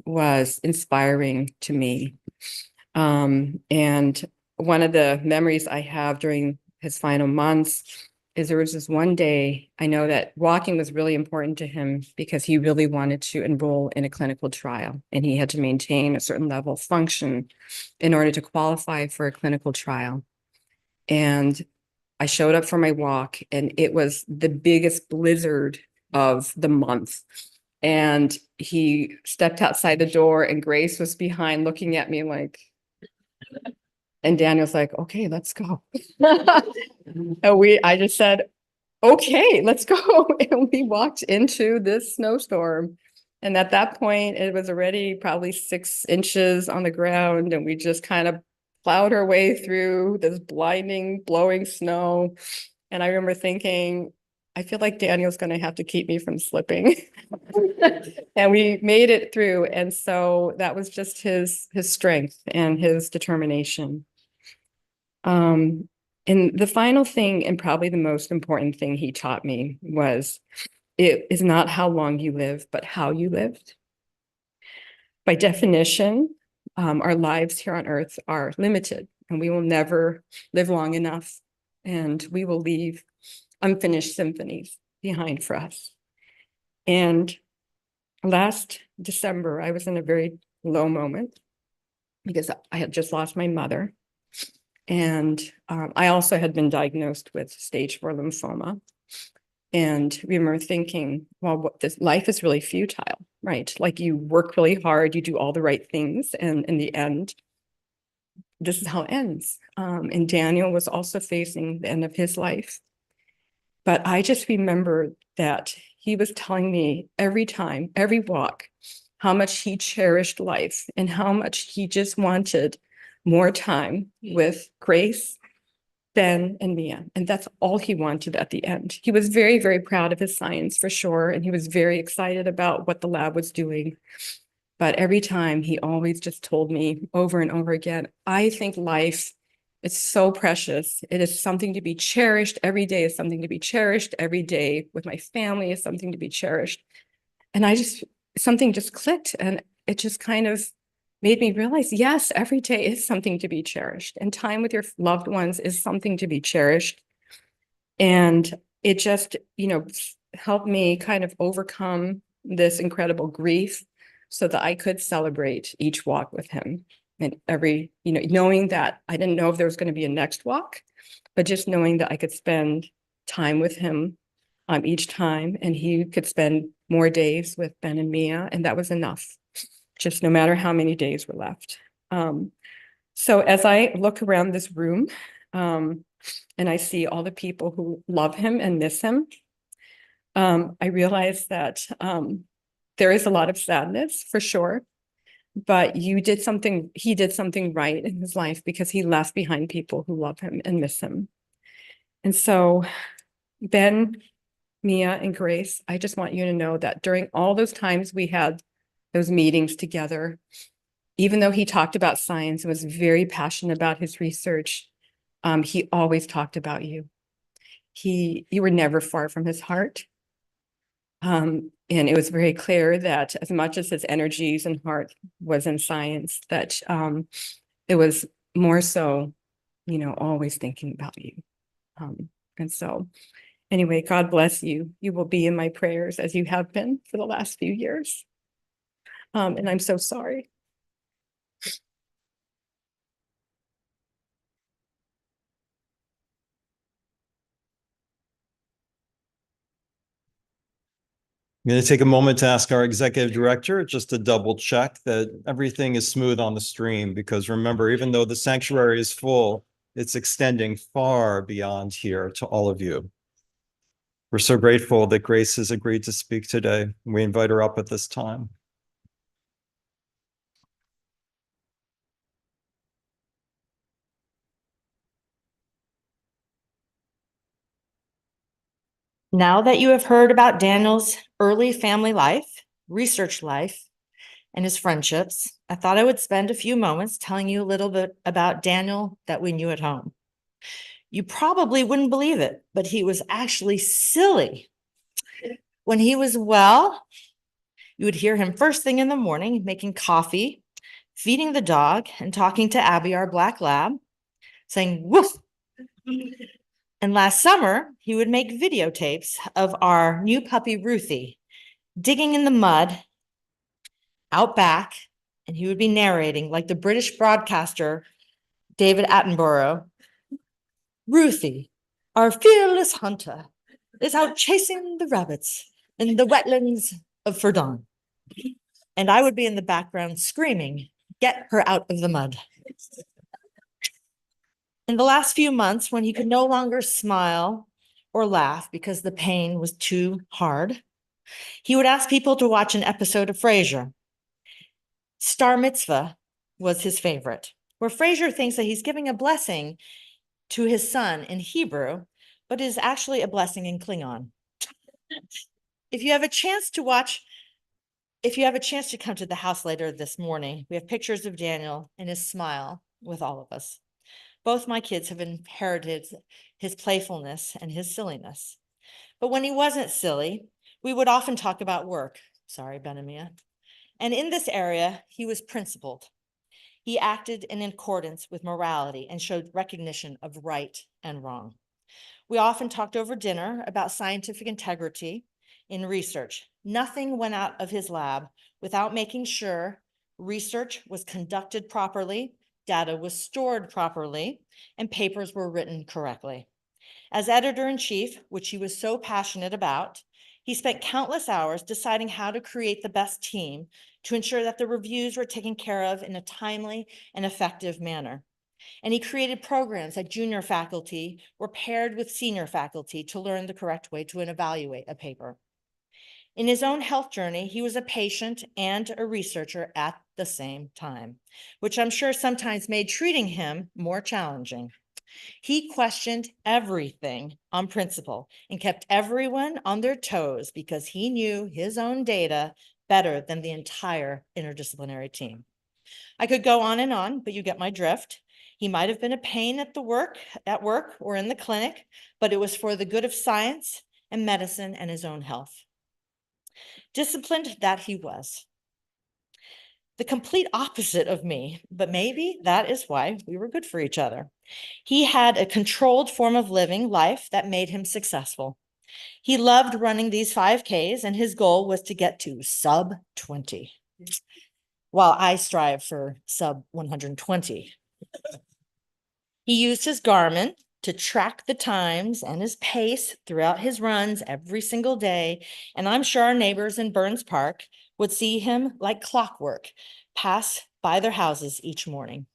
[SPEAKER 11] was inspiring to me. And one of the memories I have during his final months is there was this one day, I know that walking was really important to him because he really wanted to enroll in a clinical trial, and he had to maintain a certain level of function in order to qualify for a clinical trial. And I showed up for my walk, and it was the biggest blizzard of the month. And he stepped outside the door, and Grace was behind looking at me like, and Daniel's like, "Okay, let's go." And I just said, "Okay, let's go." And we walked into this snowstorm. And at that point, it was already probably 6 inches on the ground. And we just kind of plowed our way through this blinding, blowing snow. And I remember thinking, I feel like Daniel's going to have to keep me from slipping. And we made it through. And so that was just his strength and his determination. And the final thing, and probably the most important thing he taught me, was it is not how long you live, but how you lived. By definition, our lives here on earth are limited, and we will never live long enough, and we will leave unfinished symphonies behind for us. And last December, I was in a very low moment because I had just lost my mother. And I also had been diagnosed with stage 4 lymphoma. And we remember thinking, well, this life is really futile, right? Like you work really hard, you do all the right things, and in the end, this is how it ends. And Daniel was also facing the end of his life. But I just remember that he was telling me every time, every walk, how much he cherished life and how much he just wanted more time with Grace, Ben, and Mia. And that's all he wanted at the end. He was very, very proud of his science for sure. And he was very excited about what the lab was doing. But every time he always just told me over and over again, I think life is so precious. It is something to be cherished. Every day is something to be cherished. Every day with my family is something to be cherished. And something just clicked, and it just kind of made me realize, yes, every day is something to be cherished, and time with your loved ones is something to be cherished. And it just, helped me kind of overcome this incredible grief so that I could celebrate each walk with him. And knowing that I didn't know if there was going to be a next walk, but just knowing that I could spend time with him each time, and he could spend more days with Ben and Mia, and that was enough, just no matter how many days were left. So as I look around this room, and I see all the people who love him and miss him, I realize that there is a lot of sadness for sure, but he did something right in his life because he left behind people who love him and miss him. And so Ben, Mia, and Grace, I just want you to know that during all those times we had those meetings together, even though he talked about science and was very passionate about his research, he always talked about you. You were never far from his heart. And it was very clear that as much as his energies and heart was in science, that it was more so, always thinking about you. And so anyway, God bless you. You will be in my prayers as you have been for the last few years. And I'm so sorry.
[SPEAKER 3] I'm going to take a moment to ask our executive director just to double check that everything is smooth on the stream, because remember, even though the sanctuary is full, it's extending far beyond here to all of you. We're so grateful that Grace has agreed to speak today. We invite her up at this time.
[SPEAKER 12] Now that you have heard about Daniel's early family life, research life, and his friendships, I thought I would spend a few moments telling you a little bit about Daniel that we knew at home. You probably wouldn't believe it, but he was actually silly. When he was well, you would hear him first thing in the morning making coffee, feeding the dog, and talking to Abby, our black lab, saying woof. And last summer, he would make videotapes of our new puppy, Ruthie, digging in the mud out back, and he would be narrating like the British broadcaster, David Attenborough. Ruthie, our fearless hunter, is out chasing the rabbits in the wetlands of Verdun. And I would be in the background screaming, "Get her out of the mud." In the last few months, when he could no longer smile or laugh because the pain was too hard, he would ask people to watch an episode of Frasier. Star Mitzvah was his favorite, where Frasier thinks that he's giving a blessing to his son in Hebrew, but is actually a blessing in Klingon. If you have a chance to come to the house later this morning, we have pictures of Daniel and his smile with all of us. Both my kids have inherited his playfulness and his silliness. But when he wasn't silly, we would often talk about work. Sorry, Ben and Mia. And in this area, he was principled. He acted in accordance with morality and showed recognition of right and wrong. We often talked over dinner about scientific integrity in research. Nothing went out of his lab without making sure research was conducted properly, data was stored properly, and papers were written correctly. As editor-in-chief, which he was so passionate about, he spent countless hours deciding how to create the best team to ensure that the reviews were taken care of in a timely and effective manner. And he created programs that junior faculty were paired with senior faculty to learn the correct way to evaluate a paper. In his own health journey, he was a patient and a researcher at the same time, which I'm sure sometimes made treating him more challenging. He questioned everything on principle and kept everyone on their toes because he knew his own data better than the entire interdisciplinary team. I could go on and on, but you get my drift. He might have been a pain at work or in the clinic, but it was for the good of science and medicine and his own health. Disciplined that he was. The complete opposite of me, but maybe that is why we were good for each other. He had a controlled form of living life that made him successful. He loved running these 5Ks, and his goal was to get to sub 20, while I strive for sub 120. He used his Garmin to track the times and his pace throughout his runs every single day. And I'm sure our neighbors in Burns Park would see him like clockwork pass by their houses each morning.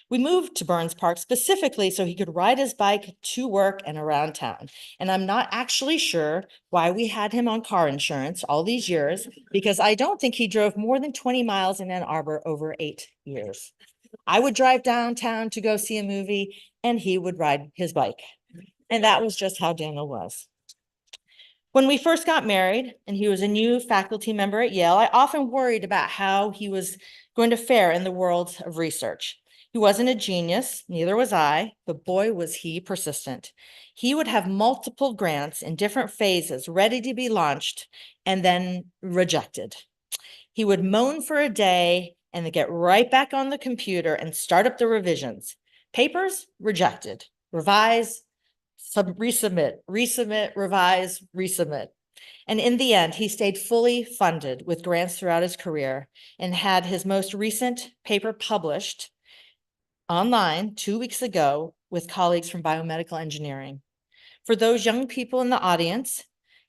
[SPEAKER 12] We moved to Burns Park specifically so he could ride his bike to work and around town. And I'm not actually sure why we had him on car insurance all these years, because I don't think he drove more than 20 miles in Ann Arbor over 8 years. I would drive downtown to go see a movie and he would ride his bike. And that was just how Daniel was. When we first got married and he was a new faculty member at Yale, I often worried about how he was going to fare in the world of research. He wasn't a genius, neither was I, but boy, was he persistent. He would have multiple grants in different phases ready to be launched and then rejected. He would moan for a day and then get right back on the computer and start up the revisions. Papers, rejected. Revise, resubmit, resubmit, revise, resubmit. And in the end, he stayed fully funded with grants throughout his career and had his most recent paper published online 2 weeks ago with colleagues from biomedical engineering. For those young people in the audience,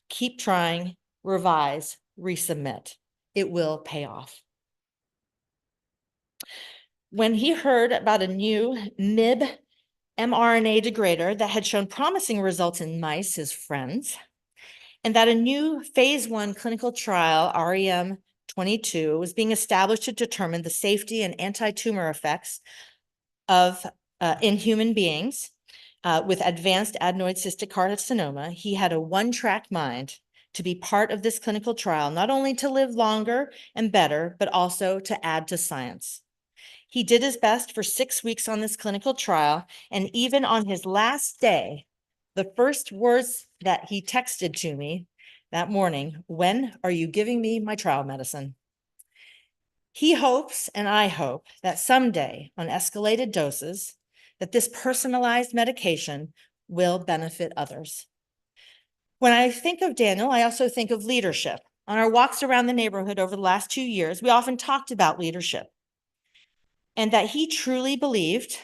[SPEAKER 12] keep trying, revise, resubmit. It will pay off. When he heard about a new MIB mRNA degrader that had shown promising results in mice, his friends, and that a new phase 1 clinical trial, REM22, was being established to determine the safety and anti-tumor effects of in human beings with advanced adenoid cystic carcinoma, he had a one-track mind to be part of this clinical trial, not only to live longer and better, but also to add to science. He did his best for 6 weeks on this clinical trial, and even on his last day, the first words that he texted to me that morning, "When are you giving me my trial medicine?" He hopes, and I hope, that someday on escalated doses, that this personalized medication will benefit others. When I think of Daniel, I also think of leadership. On our walks around the neighborhood over the last 2 years, we often talked about leadership and that he truly believed,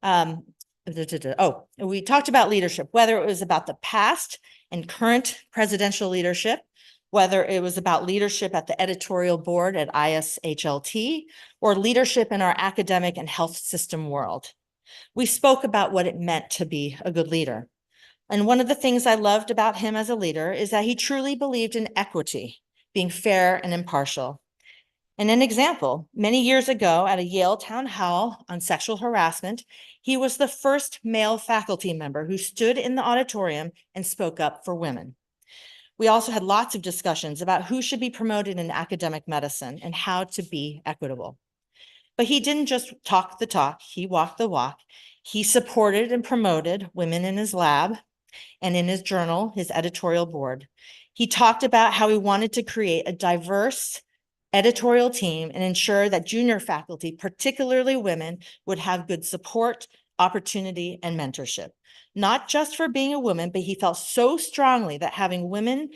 [SPEAKER 12] we talked about leadership, whether it was about the past and current presidential leadership, whether it was about leadership at the editorial board at ISHLT, or leadership in our academic and health system world. We spoke about what it meant to be a good leader. And one of the things I loved about him as a leader is that he truly believed in equity, being fair and impartial. And an example, many years ago at a Yale town hall on sexual harassment, he was the first male faculty member who stood in the auditorium and spoke up for women. We also had lots of discussions about who should be promoted in academic medicine and how to be equitable. But he didn't just talk the talk, he walked the walk. He supported and promoted women in his lab and in his journal, his editorial board. He talked about how he wanted to create a diverse editorial team and ensure that junior faculty, particularly women, would have good support, opportunity, and mentorship. Not just for being a woman, but he felt so strongly that having women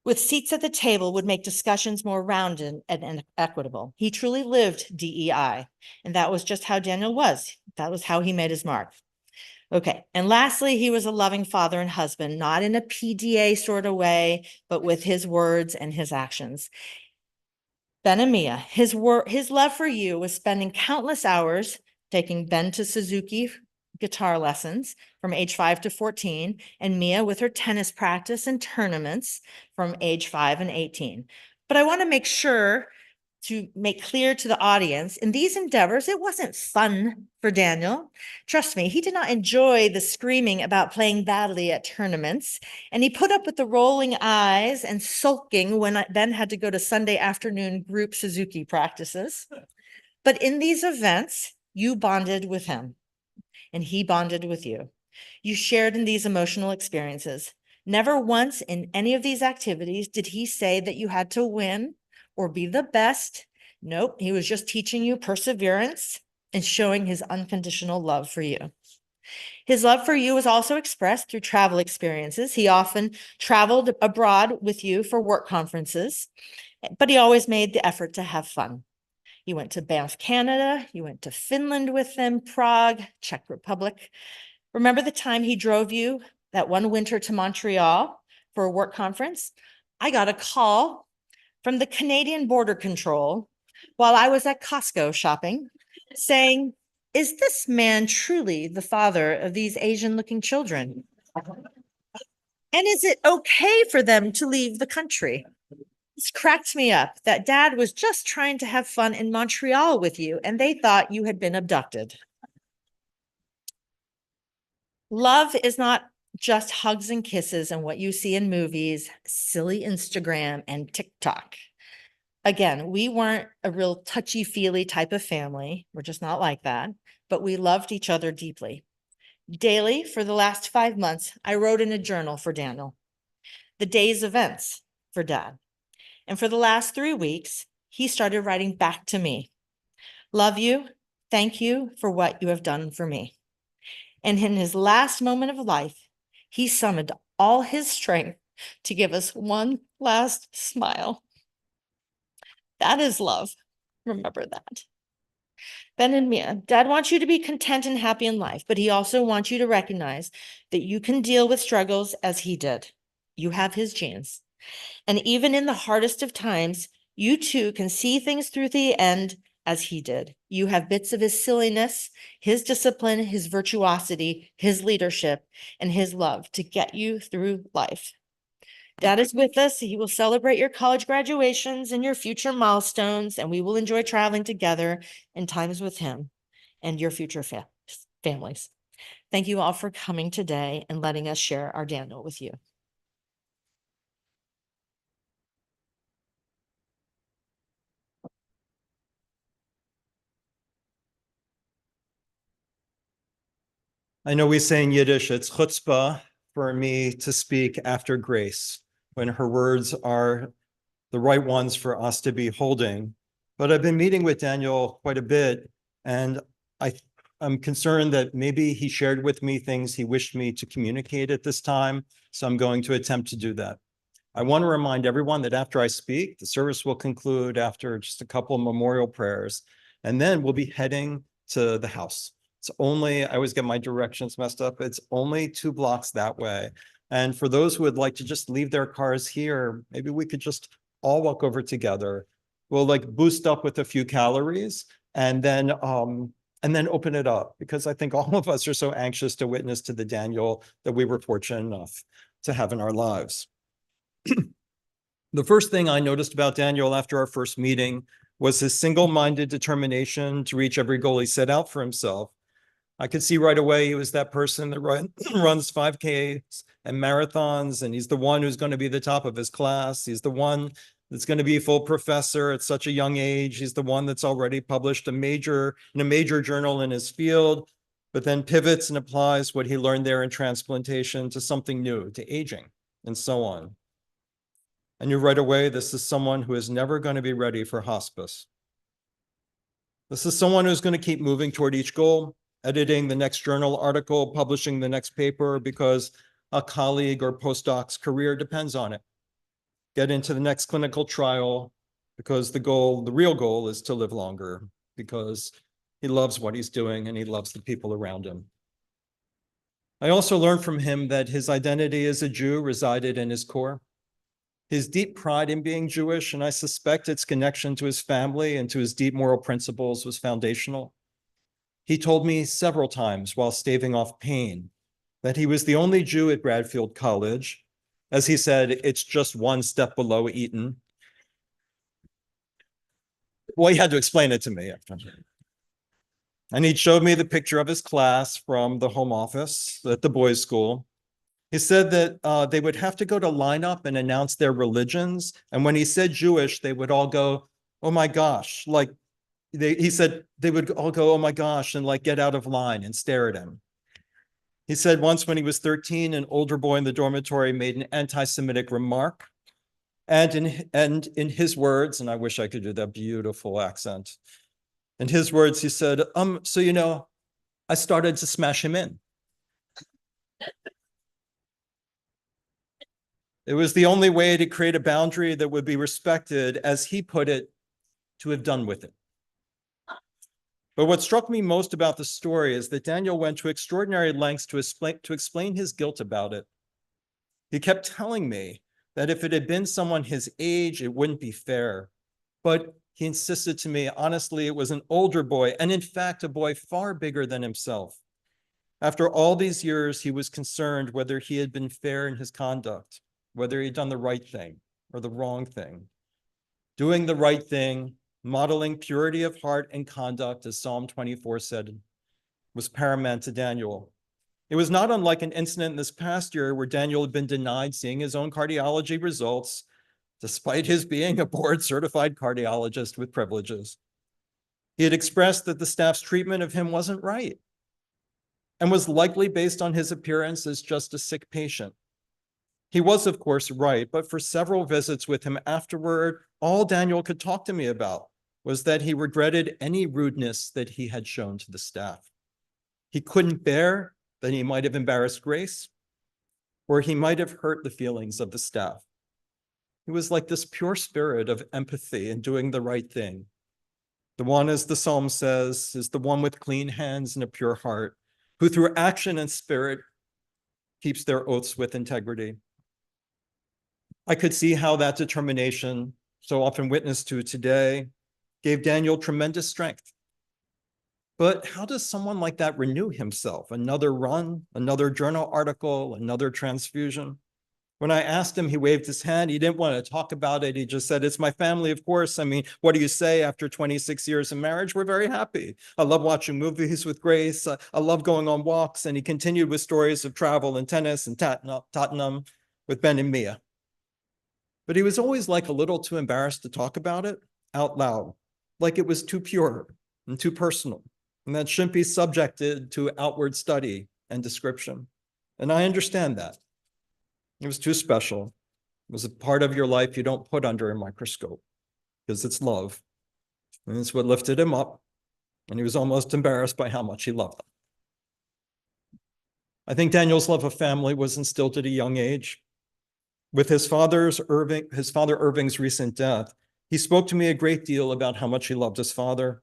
[SPEAKER 12] with seats at the table would make discussions more rounded and equitable. He truly lived DEI, and that was just how Daniel was. That was how he made his mark. Okay, and lastly, he was a loving father and husband, not in a PDA sort of way, but with his words and his actions. Ben and Mia, his love for you was spending countless hours taking Ben to Suzuki guitar lessons from age 5 to 14, and Mia with her tennis practice and tournaments from age 5 and 18. But I want to make sure to make clear to the audience, in these endeavors, it wasn't fun for Daniel. Trust me, he did not enjoy the screaming about playing badly at tournaments, and he put up with the rolling eyes and sulking when Ben had to go to Sunday afternoon group Suzuki practices. But in these events, you bonded with him, and he bonded with you. You shared in these emotional experiences. Never once in any of these activities did he say that you had to win or be the best. Nope, he was just teaching you perseverance and showing his unconditional love for you. His love for you was also expressed through travel experiences. He often traveled abroad with you for work conferences, but he always made the effort to have fun. You went to Banff, Canada. You went to Finland with them, Prague, Czech Republic. Remember the time he drove you that one winter to Montreal for a work conference? I got a call from the Canadian Border Control while I was at Costco shopping saying, "Is this man truly the father of these Asian-looking children? And is it okay for them to leave the country?" This cracked me up that dad was just trying to have fun in Montreal with you and they thought you had been abducted. Love is not just hugs and kisses and what you see in movies, silly Instagram and TikTok. Again, we weren't a real touchy-feely type of family. We're just not like that, but we loved each other deeply. Daily, for the last 5 months, I wrote in a journal for Daniel, the day's events for Dad. And for the last 3 weeks, he started writing back to me. Love you. Thank you for what you have done for me. And in his last moment of life, he summoned all his strength to give us one last smile. That is love. Remember that. Ben and Mia, Dad wants you to be content and happy in life, but he also wants you to recognize that you can deal with struggles as he did. You have his genes. And even in the hardest of times, you too can see things through the end as he did. You have bits of his silliness, his discipline, his virtuosity, his leadership, and his love to get you through life. Dad is with us. He will celebrate your college graduations and your future milestones, and we will enjoy traveling together in times with him and your future families. Thank you all for coming today and letting us share our Daniel with you.
[SPEAKER 3] I know we say in Yiddish, it's chutzpah for me to speak after Grace, when her words are the right ones for us to be holding. But I've been meeting with Daniel quite a bit, and I'm concerned that maybe he shared with me things he wished me to communicate at this time, so I'm going to attempt to do that. I want to remind everyone that after I speak, the service will conclude after just a couple of memorial prayers, and then we'll be heading to the house. It's only, I always get my directions messed up, it's only 2 blocks that way. And for those who would like to just leave their cars here, maybe we could just all walk over together. We'll like boost up with a few calories and then open it up, because I think all of us are so anxious to witness to the Daniel that we were fortunate enough to have in our lives. The first thing I noticed about Daniel after our first meeting was his single-minded determination to reach every goal he set out for himself. I could see right away he was that person that runs 5Ks and marathons, and he's the one who's going to be the top of his class. He's the one that's going to be a full professor at such a young age. He's the one that's already published in a major journal in his field, but then pivots and applies what he learned there in transplantation to something new, to aging, and so on. And you right away, this is someone who is never going to be ready for hospice. This is someone who's going to keep moving toward each goal, editing the next journal article, publishing the next paper because a colleague or postdoc's career depends on it. Get into the next clinical trial because the real goal is to live longer, because he loves what he's doing and he loves the people around him. I also learned from him that his identity as a Jew resided in his core. His deep pride in being Jewish, and I suspect its connection to his family and to his deep moral principles, was foundational. He told me several times while staving off pain that he was the only Jew at Bradfield College. As he said, it's just one step below Eton. Well, he had to explain it to me. And he showed me the picture of his class from the home office at the boys' school. He said that they would have to go to line up and announce their religions. And when he said Jewish, they would all go, oh my gosh. Like he said they would all go, oh my gosh, and like get out of line and stare at him. He said once when he was 13, an older boy in the dormitory made an anti-Semitic remark. And in his words, and I wish I could do that beautiful accent. In his words, he said, so you know, I started to smash him in. It was the only way to create a boundary that would be respected, as he put it, to have done with it. But what struck me most about the story is that Daniel went to extraordinary lengths to explain his guilt about it. He kept telling me that if it had been someone his age, it wouldn't be fair. But he insisted to me, honestly, it was an older boy, and in fact, a boy far bigger than himself. After all these years, he was concerned whether he had been fair in his conduct, whether he had done the right thing or the wrong thing. Doing the right thing, modeling purity of heart and conduct, as Psalm 24 said, was paramount to Daniel. It was not unlike an incident this past year where Daniel had been denied seeing his own cardiology results, despite his being a board-certified cardiologist with privileges. He had expressed that the staff's treatment of him wasn't right and was likely based on his appearance as just a sick patient. He was, of course, right, but for several visits with him afterward, all Daniel could talk to me about was that he regretted any rudeness that he had shown to the staff. He couldn't bear that he might have embarrassed Grace, or he might have hurt the feelings of the staff. He was like this pure spirit of empathy and doing the right thing. The one, as the psalm says, is the one with clean hands and a pure heart, who through action and spirit keeps their oaths with integrity. I could see how that determination, so often witnessed to today, gave Daniel tremendous strength. But how does someone like that renew himself? Another run, another journal article, another transfusion? When I asked him, he waved his hand. He didn't want to talk about it. He just said, it's my family, of course. I mean, what do you say after 26 years of marriage? We're very happy. I love watching movies with Grace. I love going on walks. And he continued with stories of travel and tennis and Tottenham with Ben and Mia. But he was always like a little too embarrassed to talk about it out loud, like it was too pure and too personal, and that shouldn't be subjected to outward study and description. And I understand that. It was too special. It was a part of your life you don't put under a microscope because it's love. And it's what lifted him up. And he was almost embarrassed by how much he loved them. I think Daniel's love of family was instilled at a young age. With his father Irving's recent death, he spoke to me a great deal about how much he loved his father.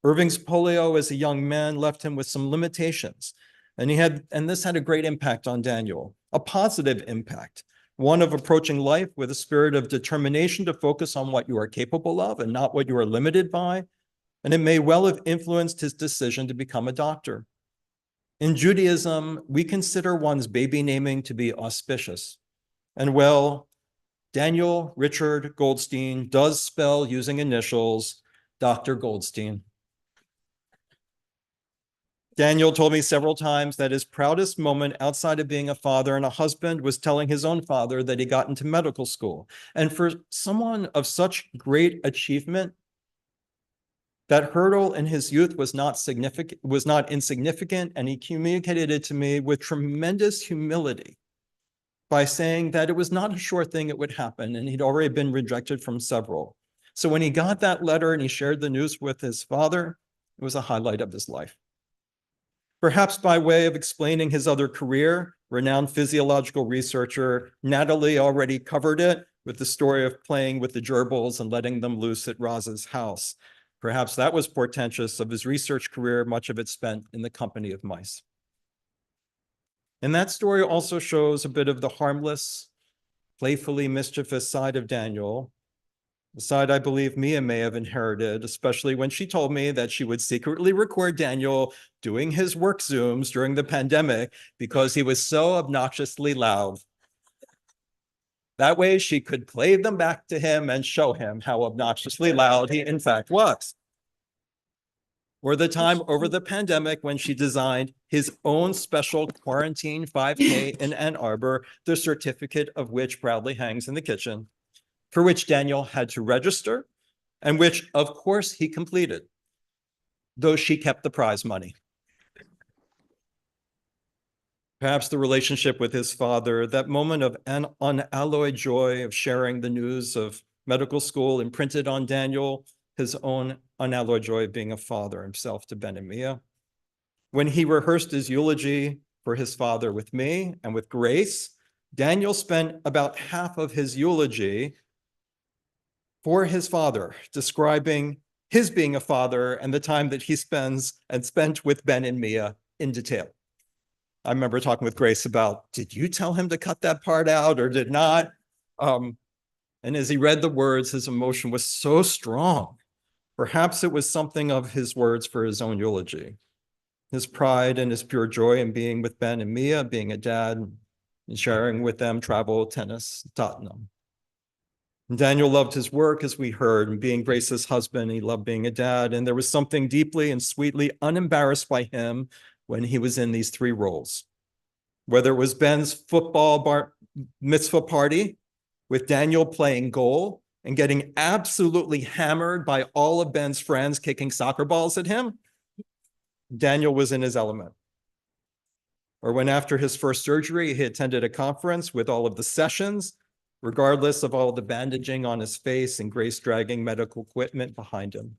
[SPEAKER 3] Irving's polio as a young man left him with some limitations. And this had a great impact on Daniel, a positive impact, one of approaching life with a spirit of determination to focus on what you are capable of and not what you are limited by. And it may well have influenced his decision to become a doctor. In Judaism, we consider one's baby naming to be auspicious. And well, Daniel Richard Goldstein does spell using initials, Dr. Goldstein. Daniel told me several times that his proudest moment outside of being a father and a husband was telling his own father that he got into medical school. And for someone of such great achievement, that hurdle in his youth was not insignificant, and he communicated it to me with tremendous humility by saying that it was not a sure thing it would happen, and he'd already been rejected from several. So when he got that letter and he shared the news with his father, it was a highlight of his life. Perhaps by way of explaining his other career, renowned physiological researcher Natalie already covered it with the story of playing with the gerbils and letting them loose at Roz's house. Perhaps that was portentous of his research career, much of it spent in the company of mice. And that story also shows a bit of the harmless, playfully mischievous side of Daniel, the side I believe Mia may have inherited, especially when she told me that she would secretly record Daniel doing his work Zooms during the pandemic because he was so obnoxiously loud. That way she could play them back to him and show him how obnoxiously loud he in fact was. Or the time over the pandemic when she designed his own special quarantine 5K in Ann Arbor, the certificate of which proudly hangs in the kitchen, for which Daniel had to register, and which, of course, he completed, though she kept the prize money. Perhaps the relationship with his father, that moment of unalloyed joy of sharing the news of medical school imprinted on Daniel, his own unalloyed joy of being a father himself to Ben and Mia. When he rehearsed his eulogy for his father with me and with Grace, Daniel spent about half of his eulogy for his father, describing his being a father and the time that he spent with Ben and Mia in detail. I remember talking with Grace about, did you tell him to cut that part out or did not? And as he read the words, his emotion was so strong. Perhaps it was something of his words for his own eulogy. His pride and his pure joy in being with Ben and Mia, being a dad, and sharing with them travel, tennis, Tottenham. And Daniel loved his work, as we heard, and being Grace's husband, he loved being a dad. And there was something deeply and sweetly unembarrassed by him when he was in these three roles. Whether it was Ben's football bar mitzvah party, with Daniel playing goal and getting absolutely hammered by all of Ben's friends kicking soccer balls at him, Daniel was in his element. Or when after his first surgery, he attended a conference with all of the sessions, regardless of all the bandaging on his face and Grace dragging medical equipment behind him.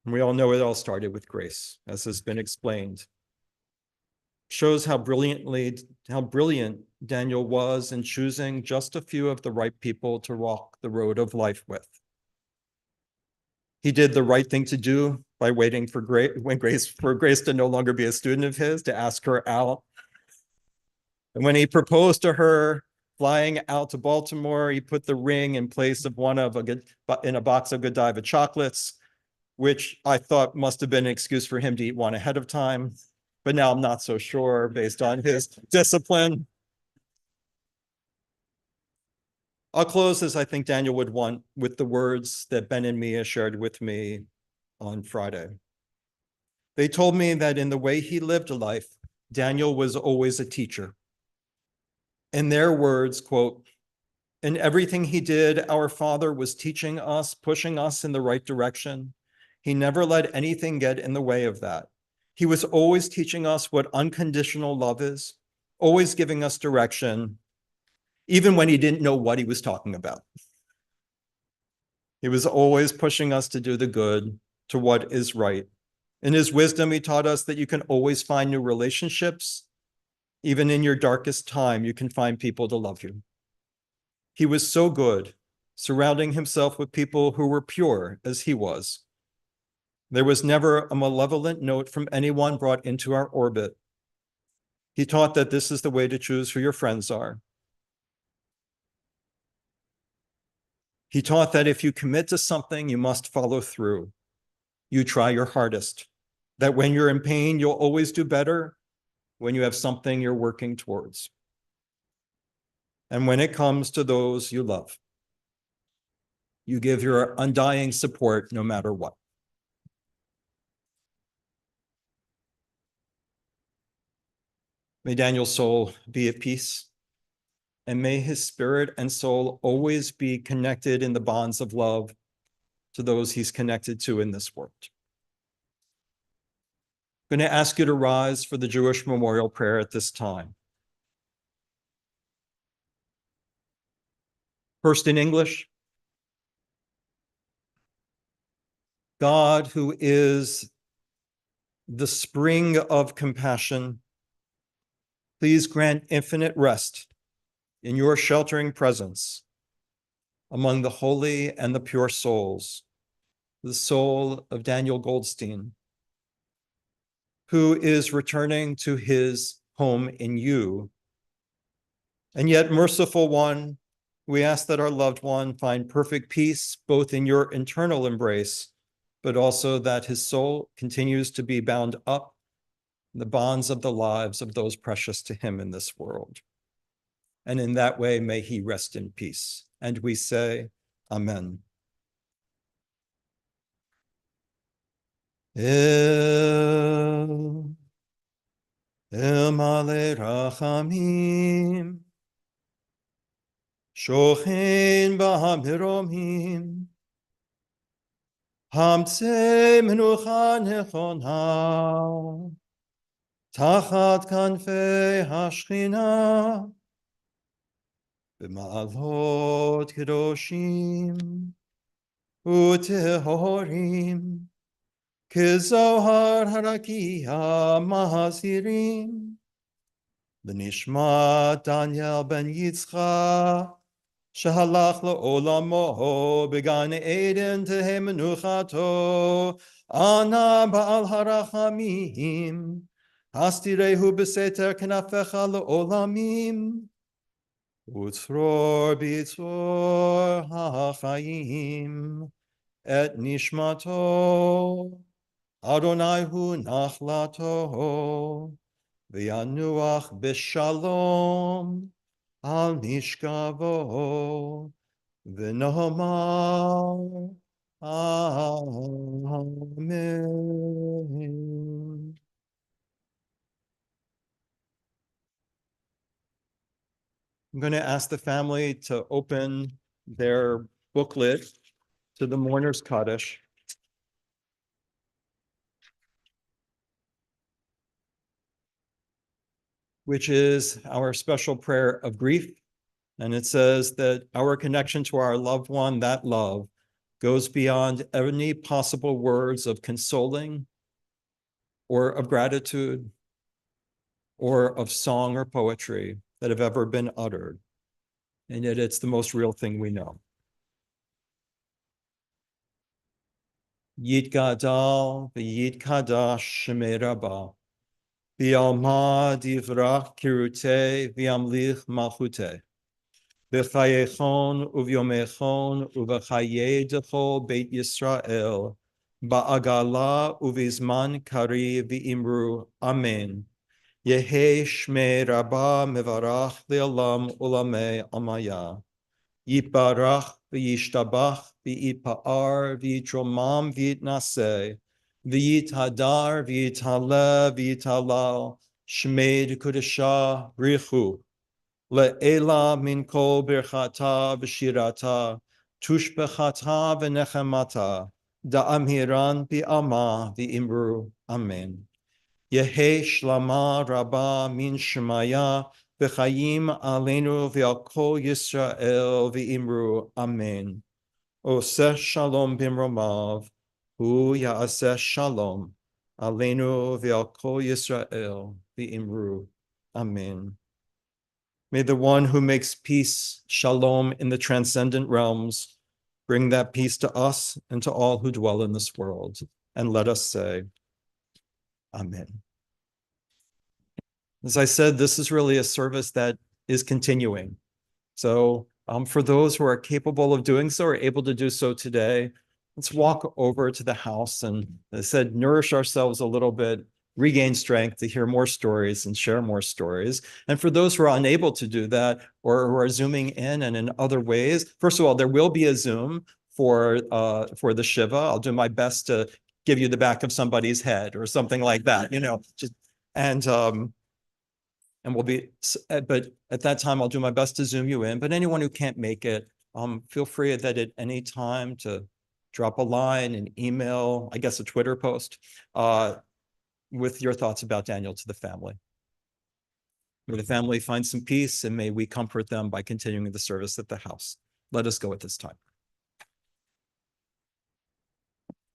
[SPEAKER 3] And we all know it all started with Grace, as has been explained. Shows how brilliant Daniel was in choosing just a few of the right people to walk the road of life with. He did the right thing to do by waiting for Grace to no longer be a student of his, to ask her out. And when he proposed to her flying out to Baltimore, he put the ring in place of in a box of Godiva chocolates, which I thought must have been an excuse for him to eat one ahead of time. But now I'm not so sure based on his discipline. I'll close as I think Daniel would want with the words that Ben and Mia shared with me on Friday. They told me that in the way he lived life, Daniel was always a teacher. In their words, quote, "In everything he did, our Father was teaching us, pushing us in the right direction. He never let anything get in the way of that. He was always teaching us what unconditional love is, always giving us direction, even when he didn't know what he was talking about. He was always pushing us to do the good, to what is right. In his wisdom, he taught us that you can always find new relationships. Even in your darkest time, you can find people to love you. He was so good, surrounding himself with people who were pure as he was. There was never a malevolent note from anyone brought into our orbit. He taught that this is the way to choose who your friends are. He taught that if you commit to something, you must follow through. You try your hardest. That when you're in pain, you'll always do better when you have something you're working towards. And when it comes to those you love, you give your undying support no matter what. May Daniel's soul be at peace, and may his spirit and soul always be connected in the bonds of love to those he's connected to in this world. I'm going to ask you to rise for the Jewish memorial prayer at this time. First in English. God, who is the spring of compassion, please grant infinite rest in your sheltering presence among the holy and the pure souls, the soul of Daniel Goldstein, who is returning to his home in you. And yet, merciful one, we ask that our loved one find perfect peace, both in your internal embrace, but also that his soul continues to be bound up in the bonds of the lives of those precious to him in this world. And in that way, may he rest in peace. And we say, Amen. El male rachamim, shochen b'hamiromim, hamtze menucha nechona, tachat kanfei hashchina, b'ma'alot kedoshim, utehorim, kezohar harakia mahazirim, B'nishma Daniel ben Yitzchak, שהלך לעולמו בגן עדן תהא מנוחתו, אנא בעל הרחמים, הסתירהו בסתר כנפיך לעולמים, וצרור בצרור החיים את נשמתו, אדוני הוא נחלתו, וינוח בשלום על משכבו, ונאמר אמן. I'm going to ask the family to open their booklet to the Mourner's Kaddish. Which is our special prayer of grief. And it says that our connection to our loved one, that love, goes beyond any possible words of consoling or of gratitude or of song or poetry that have ever been uttered. And yet it's the most real thing we know. Yitgadal v'yitkadash shemei Rabbah, v'yalma divrach kirutei v'yamlich malchutei. B'chayechon uvyomechon uv'chaye dechol Beit Yisrael ba'agala uvizman kari v'imru Amen. Yehe shmei Rabbah mevarach le'olam ulamei amaya. Yiparach v'yishtabach v'yipa'ar v'yitromam v'yitnaseh v'yithadar v'yithaleh v'yithalal shmei kudashah richu. Le'ela min kol birchata v'shirata, tushbechata v'nechemata, da'amiran bi'ama v'imru. Amen. Yehe shlama rabba min shemaya v'chayim aleinu v'al kol Yisrael v'imru. Amen. Oseh shalom bimromav, hu ya'aseh shalom aleinu v'al kol Yisrael v'imru. Amen. May the one who makes peace, shalom, in the transcendent realms, bring that peace to us and to all who dwell in this world. And let us say, Amen. As I said, this is really a service that is continuing. So for those who are capable of doing so or able to do so today, let's walk over to the house and, as I said, nourish ourselves a little bit, regain strength to hear more stories and share more stories. And for those who are unable to do that or who are Zooming in and in other ways, first of all, there will be a Zoom for the Shiva. I'll do my best to give you the back of somebody's head or something like that, and we'll be, but at that time, I'll do my best to Zoom you in. But anyone who can't make it, feel free that at any time to drop a line, an email, I guess a Twitter post, with your thoughts about Daniel to the family. May the family find some peace, and may we comfort them by continuing the service at the house. Let us go at this time.